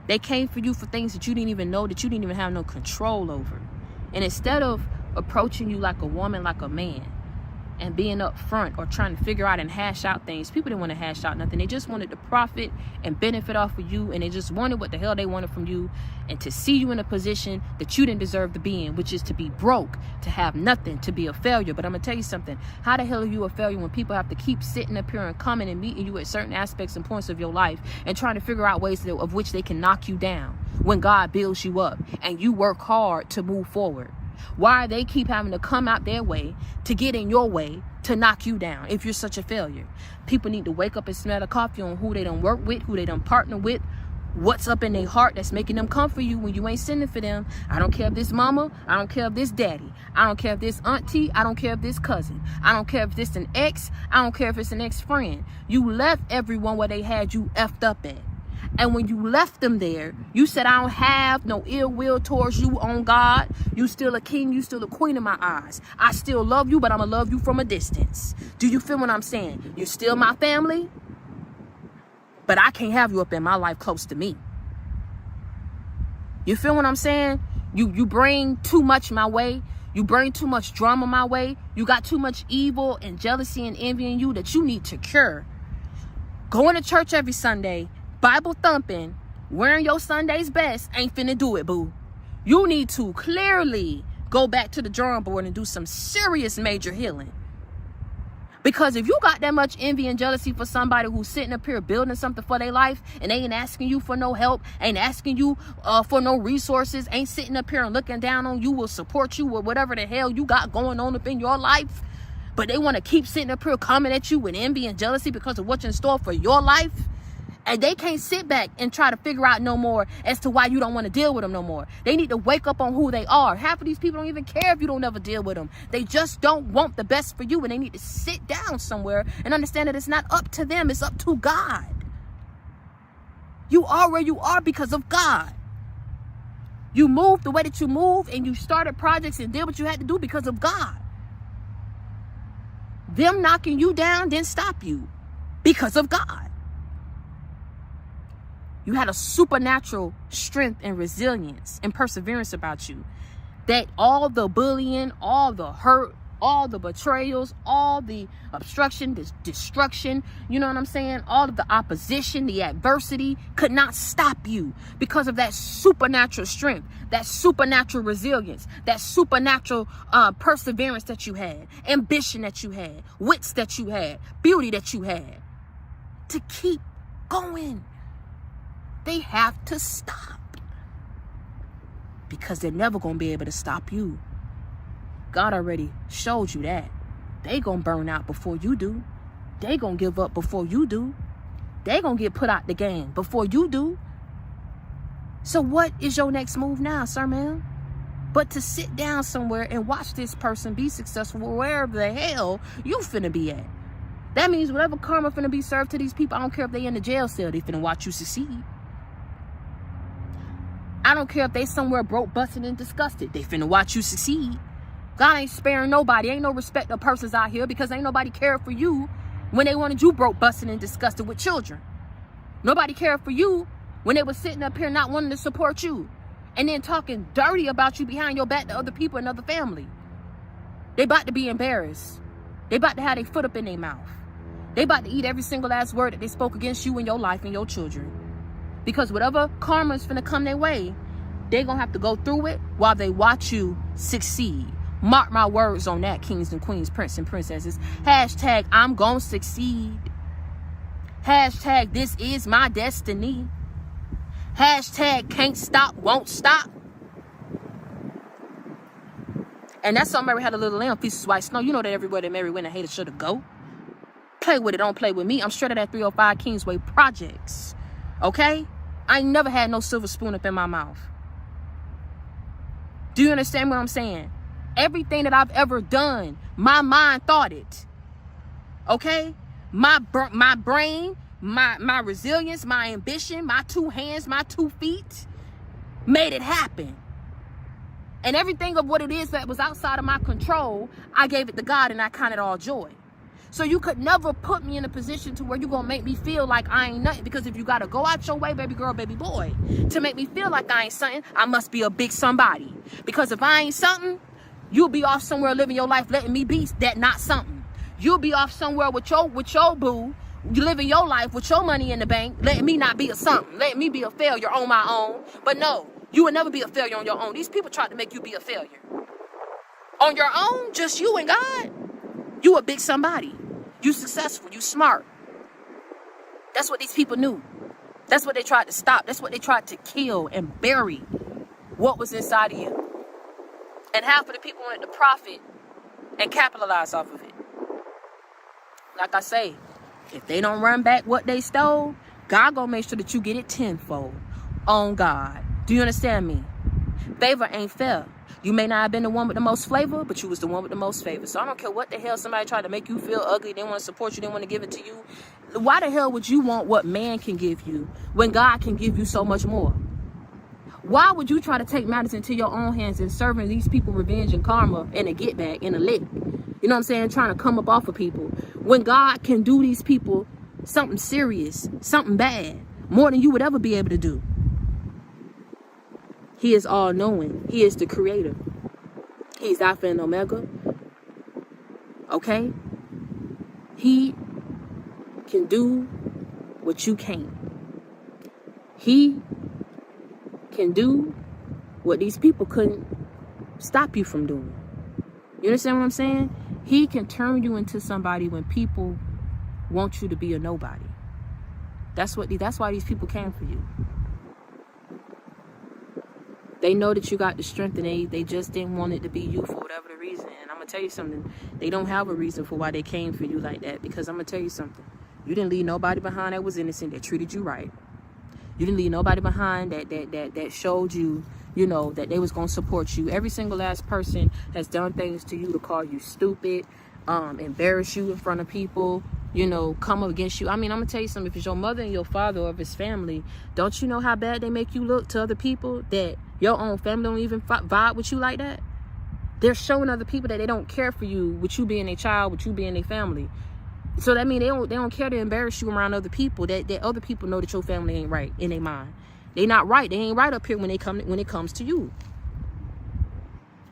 They came for you for things that you didn't even know, that you didn't even have no control over. And instead of approaching you like a woman, like a man, and being up front or trying to figure out and hash out things, people didn't want to hash out nothing. They just wanted to profit and benefit off of you, and they just wanted what the hell they wanted from you, and to see you in a position that you didn't deserve to be in, which is to be broke, to have nothing, to be a failure. But I'm going to tell you something. How the hell are you a failure when people have to keep sitting up here and coming and meeting you at certain aspects and points of your life and trying to figure out ways of which they can knock you down when God builds you up and you work hard to move forward? Why they keep having to come out their way to get in your way to knock you down if you're such a failure? People need to wake up and smell the coffee on who they done work with, who they done partner with, what's up in their heart that's making them come for you when you ain't sending for them. I don't care if this mama, I don't care if this daddy, I don't care if this auntie, I don't care if this cousin, I don't care if this an ex, I don't care if it's an ex-friend. You left everyone where they had you effed up at. And when you left them there, you said, I don't have no ill will towards you, on God. You still a king. You still a queen in my eyes. I still love you, but I'm going to love you from a distance. Do you feel what I'm saying? You're still my family, but I can't have you up in my life close to me. You feel what I'm saying? You bring too much my way. You bring too much drama my way. You got too much evil and jealousy and envy in you that you need to cure. Going to church every Sunday, Bible thumping, wearing your Sunday's best ain't finna do it, boo. You need to clearly go back to the drawing board and do some serious major healing. Because if you got that much envy and jealousy for somebody who's sitting up here building something for their life and they ain't asking you for no help, ain't asking you for no resources, ain't sitting up here and looking down on you, will support you with whatever the hell you got going on up in your life, but they want to keep sitting up here coming at you with envy and jealousy because of what's in store for your life, and they can't sit back and try to figure out no more as to why you don't want to deal with them no more. They need to wake up on who they are. Half of these people don't even care if you don't ever deal with them. They just don't want the best for you, and they need to sit down somewhere and understand that it's not up to them. It's up to God. You are where you are because of God. You moved the way that you move, and you started projects and did what you had to do because of God. Them knocking you down didn't stop you because of God. You had a supernatural strength and resilience and perseverance about you. That all the bullying, all the hurt, all the betrayals, all the obstruction, the destruction, you know what I'm saying? All of the opposition, the adversity could not stop you because of that supernatural strength, that supernatural resilience, that supernatural perseverance that you had, ambition that you had, wits that you had, beauty that you had. To keep going. They have to stop because they're never going to be able to stop you. God already showed you that. They going to burn out before you do. They going to give up before you do. They going to get put out the game before you do. So what is your next move now, sir, ma'am? But to sit down somewhere and watch this person be successful wherever the hell you finna be at. That means whatever karma finna be served to these people, I don't care if they in the jail cell, they finna watch you succeed. I don't care if they somewhere broke, busted, and disgusted. They finna watch you succeed. God ain't sparing nobody. Ain't no respect of persons out here because ain't nobody cared for you when they wanted you broke, busted, and disgusted with children. Nobody cared for you when they were sitting up here not wanting to support you and then talking dirty about you behind your back to other people and other family. They about to be embarrassed. They about to have their foot up in their mouth. They about to eat every single last word that they spoke against you and your life and your children. Because whatever karma is finna come their way, they're gonna have to go through it while they watch you succeed. Mark my words on that, kings and queens, prince and princesses. Hashtag I'm gonna succeed. Hashtag this is my destiny. Hashtag can't stop, won't stop. And that's something Mary had a little lamb, pieces of white snow. You know that everywhere that Mary went and hated should have go. Play with it, don't play with me. I'm straight at that 305 Kingsway Projects. Okay? I ain't never had no silver spoon up in my mouth. Do you understand what I'm saying? Everything that I've ever done, my mind thought it. Okay? My brain, my resilience, my ambition, my 2 hands, my 2 feet made it happen. And everything of what it is that was outside of my control, I gave it to God and I counted all joy. So you could never put me in a position to where you're going to make me feel like I ain't nothing. Because if you got to go out your way, baby girl, baby boy, to make me feel like I ain't something, I must be a big somebody. Because if I ain't something, you'll be off somewhere living your life letting me be that not something. You'll be off somewhere with your boo, you living your life with your money in the bank, letting me not be a something, letting me be a failure on my own. But no, you will never be a failure on your own. These people tried to make you be a failure. On your own, just you and God, you a big somebody. You successful, you smart. That's what these people knew. That's what they tried to stop. That's what they tried to kill and bury what was inside of you. And half of the people wanted to profit and capitalize off of it. Like I say, if they don't run back what they stole, God gonna make sure that you get it tenfold on God. Do you understand me? Favor ain't fair. You may not have been the one with the most flavor, but you was the one with the most favor. So I don't care what the hell somebody tried to make you feel ugly. They want to support you. They want to give it to you. Why the hell would you want what man can give you when God can give you so much more? Why would you try to take matters into your own hands and serving these people revenge and karma and a get back and a lick? You know what I'm saying? Trying to come up off of people. When God can do these people something serious, something bad, more than you would ever be able to do. He is all-knowing. He is the creator. He's Alpha and Omega. Okay? He can do what you can't. He can do what these people couldn't stop you from doing. You understand what I'm saying? He can turn you into somebody when people want you to be a nobody. That's why these people came for you. They know that you got the strength, and they just didn't want it to be you for whatever the reason. And I'm going to tell you something. They don't have a reason for why they came for you like that. Because I'm going to tell you something. You didn't leave nobody behind that was innocent, that treated you right. You didn't leave nobody behind that showed you, you know, that they was going to support you. Every single last person has done things to you to call you stupid, embarrass you in front of people, you know, come up against you. I mean, I'm going to tell you something. If it's your mother and your father or if it's family, don't you know how bad they make you look to other people, that your own family don't even vibe with you like that? They're showing other people that they don't care for you, with you being a child, with you being a family. So that means they don't care to embarrass you around other people. That other people know that your family ain't right in their mind. They not right. They ain't right up here when it comes to you.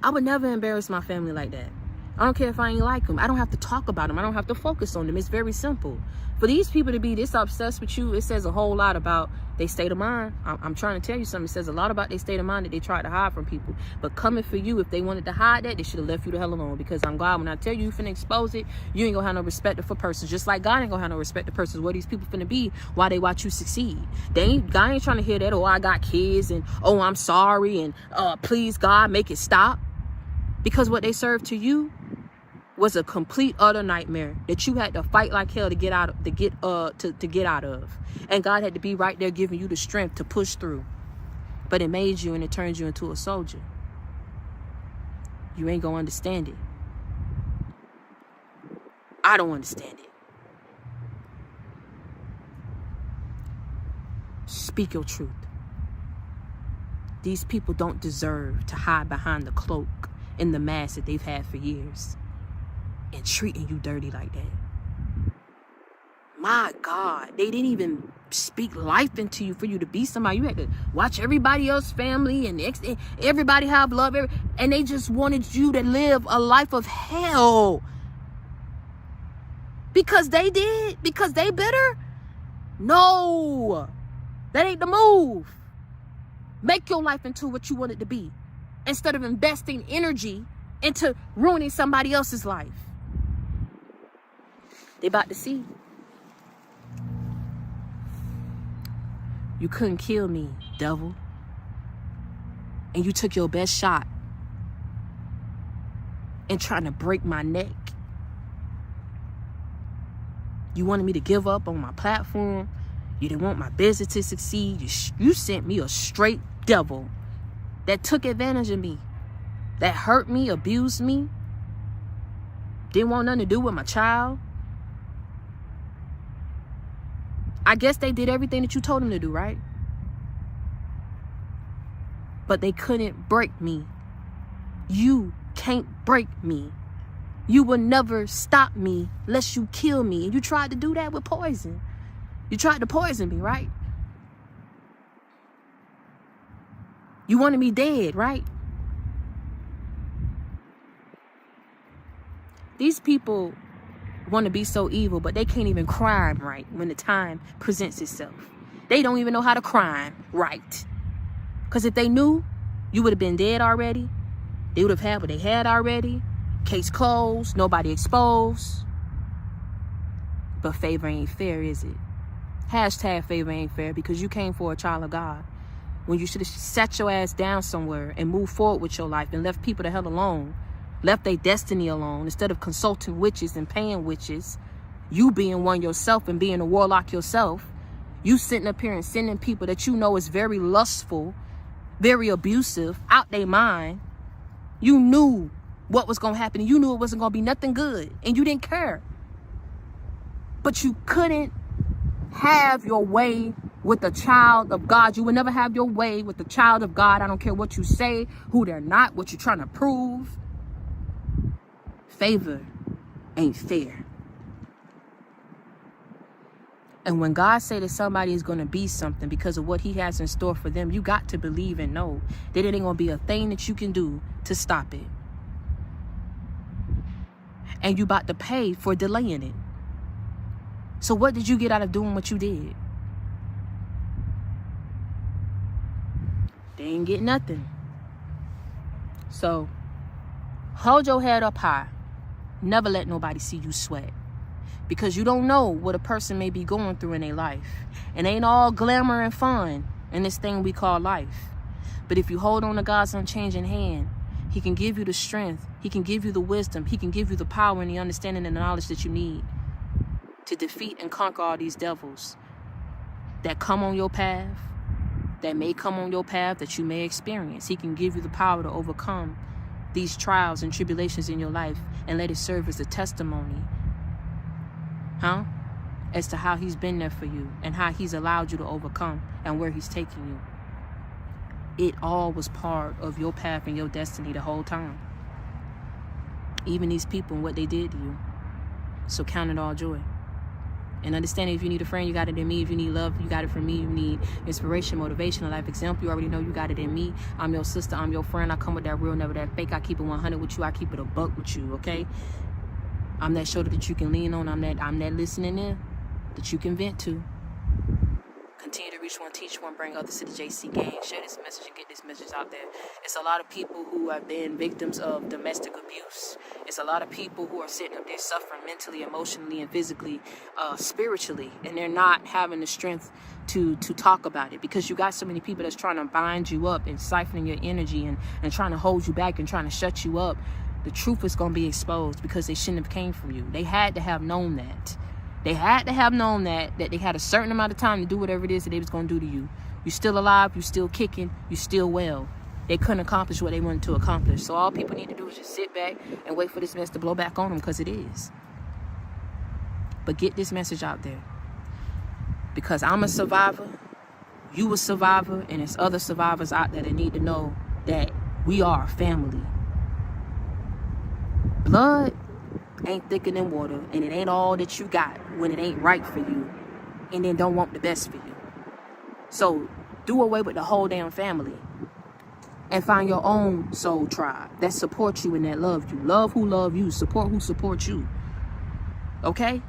I would never embarrass my family like that. I don't care if I ain't like them. I don't have to talk about them. I don't have to focus on them. It's very simple. For these people to be this obsessed with you, it says a whole lot about their state of mind. I'm trying to tell you something. It says a lot about their state of mind that they tried to hide from people. But coming for you, if they wanted to hide that, they should have left you the hell alone. Because I'm God, when I tell you you finna expose it, you ain't gonna have no respect for persons. Just like God ain't gonna have no respect for persons. Where these people finna be while they watch you succeed. God ain't trying to hear that, oh, I got kids, and oh, I'm sorry, and please God, make it stop. Because what they served to you was a complete utter nightmare that you had to fight like hell to get out of, to get out of. And God had to be right there giving you the strength to push through. But it made you, and it turned you into a soldier. You ain't gonna understand it. I don't understand it. Speak your truth. These people don't deserve to hide behind the cloak and the mask that they've had for years and treating you dirty like that. My God, they didn't even speak life into you for you to be somebody. You had to watch everybody else's family and everybody have love, and they just wanted you to live a life of hell. Because they did? Because they bitter? No, that ain't the move. Make your life into what you want it to be, instead of investing energy into ruining somebody else's life. They about to see. You couldn't kill me, devil. And you took your best shot in trying to break my neck. You wanted me to give up on my platform. You didn't want my business to succeed. You sent me a straight devil that took advantage of me, that hurt me, abused me, didn't want nothing to do with my child. I guess they did everything that you told them to do, right? But they couldn't break me. You can't break me. You will never stop me unless you kill me. And you tried to do that with poison. You tried to poison me, right? You wanted me dead, right? These people want to be so evil, but they can't even crime right when the time presents itself. They don't even know how to crime right. Because if they knew, you would have been dead already. They would have had what they had already. Case closed, nobody exposed. But favor ain't fair, is it? Hashtag favor ain't fair, because you came for a child of God when you should have sat your ass down somewhere and moved forward with your life and left people the hell alone. Left their destiny alone instead of consulting witches and paying witches. You being one yourself and being a warlock yourself. You sitting up here and sending people that you know is very lustful, very abusive, out their mind. You knew what was going to happen. You knew it wasn't going to be nothing good. And you didn't care. But you couldn't have your way with the child of God. You would never have your way with the child of God. I don't care what you say, who they're not, what you're trying to prove. Favor ain't fair. And when God say that somebody is going to be something because of what he has in store for them, you got to believe and know that it ain't going to be a thing that you can do to stop it. And you about to pay for delaying it. So what did you get out of doing what you did? They ain't get nothing. So hold your head up high. Never let nobody see you sweat. Because you don't know what a person may be going through in their life. And ain't all glamour and fun in this thing we call life. But if you hold on to God's unchanging hand, he can give you the strength. He can give you the wisdom. He can give you the power and the understanding and the knowledge that you need to defeat and conquer all these devils that come on your path, that may come on your path, that you may experience. He can give you the power to overcome these trials and tribulations in your life and let it serve as a testimony, as to how he's been there for you and how he's allowed you to overcome and where he's taking you. It all was part of your path and your destiny the whole time. Even these people and what they did to you. So count it all joy. And understanding, if you need a friend, you got it in me. If you need love, you got it from me. You need inspiration, motivation, a life example, you already know you got it in me. I'm your sister. I'm your friend. I come with that real, never that fake. I keep it 100 with you. I keep it a buck with you, okay? I'm that shoulder that you can lean on. I'm that listening ear that you can vent to. Continue to reach one, teach one, bring others to the JC game. Share this message and get this message out there. It's a lot of people who have been victims of domestic abuse. It's a lot of people who are sitting up there suffering mentally, emotionally, and physically, spiritually, and they're not having the strength to talk about it because you got so many people that's trying to bind you up and siphoning your energy and trying to hold you back and trying to shut you up. The truth is going to be exposed because they shouldn't have came from you. They had to have known that. They had to have known that they had a certain amount of time to do whatever it is that they was going to do to you. You still alive, you still kicking, you still well. They couldn't accomplish what they wanted to accomplish. So all people need to do is just sit back and wait for this mess to blow back on them, because it is. But get this message out there. Because I'm a survivor, you a survivor, and there's other survivors out there that need to know that we are a family. Blood ain't thicker than water, and it ain't all that you got when it ain't right for you, and then don't want the best for you. So do away with the whole damn family and find your own soul tribe that supports you and that love you. Love who love you, support who supports you. Okay?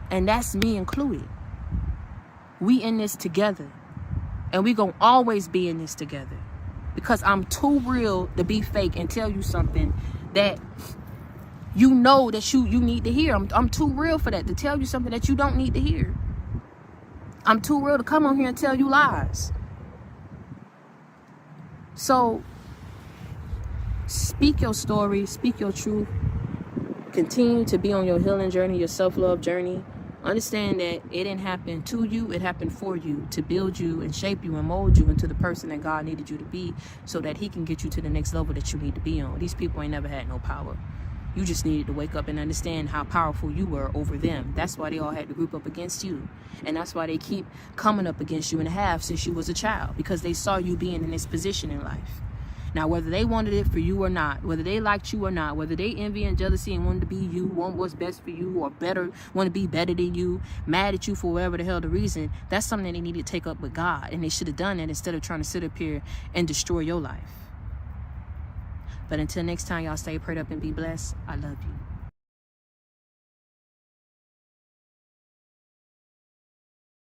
And that's me included. We in this together, and we gonna always be in this together, because I'm too real to be fake and tell you something that you know that you need to hear. I'm too real for that, to tell you something that you don't need to hear. I'm too real to come on here and tell you lies. So speak your story, speak your truth. Continue to be on your healing journey, your self-love journey. Understand that it didn't happen to you, it happened for you, to build you and shape you and mold you into the person that God needed you to be, so that he can get you to the next level that you need to be on. These people ain't never had no power. You just needed to wake up and understand how powerful you were over them. That's why they all had to group up against you. And that's why they keep coming up against you and have since you was a child, because they saw you being in this position in life. Now, whether they wanted it for you or not, whether they liked you or not, whether they envy and jealousy and wanted to be you, want what's best for you, or better, want to be better than you, mad at you for whatever the hell the reason, that's something they need to take up with God. And they should have done that instead of trying to sit up here and destroy your life. But until next time, y'all stay prayed up and be blessed. I love you.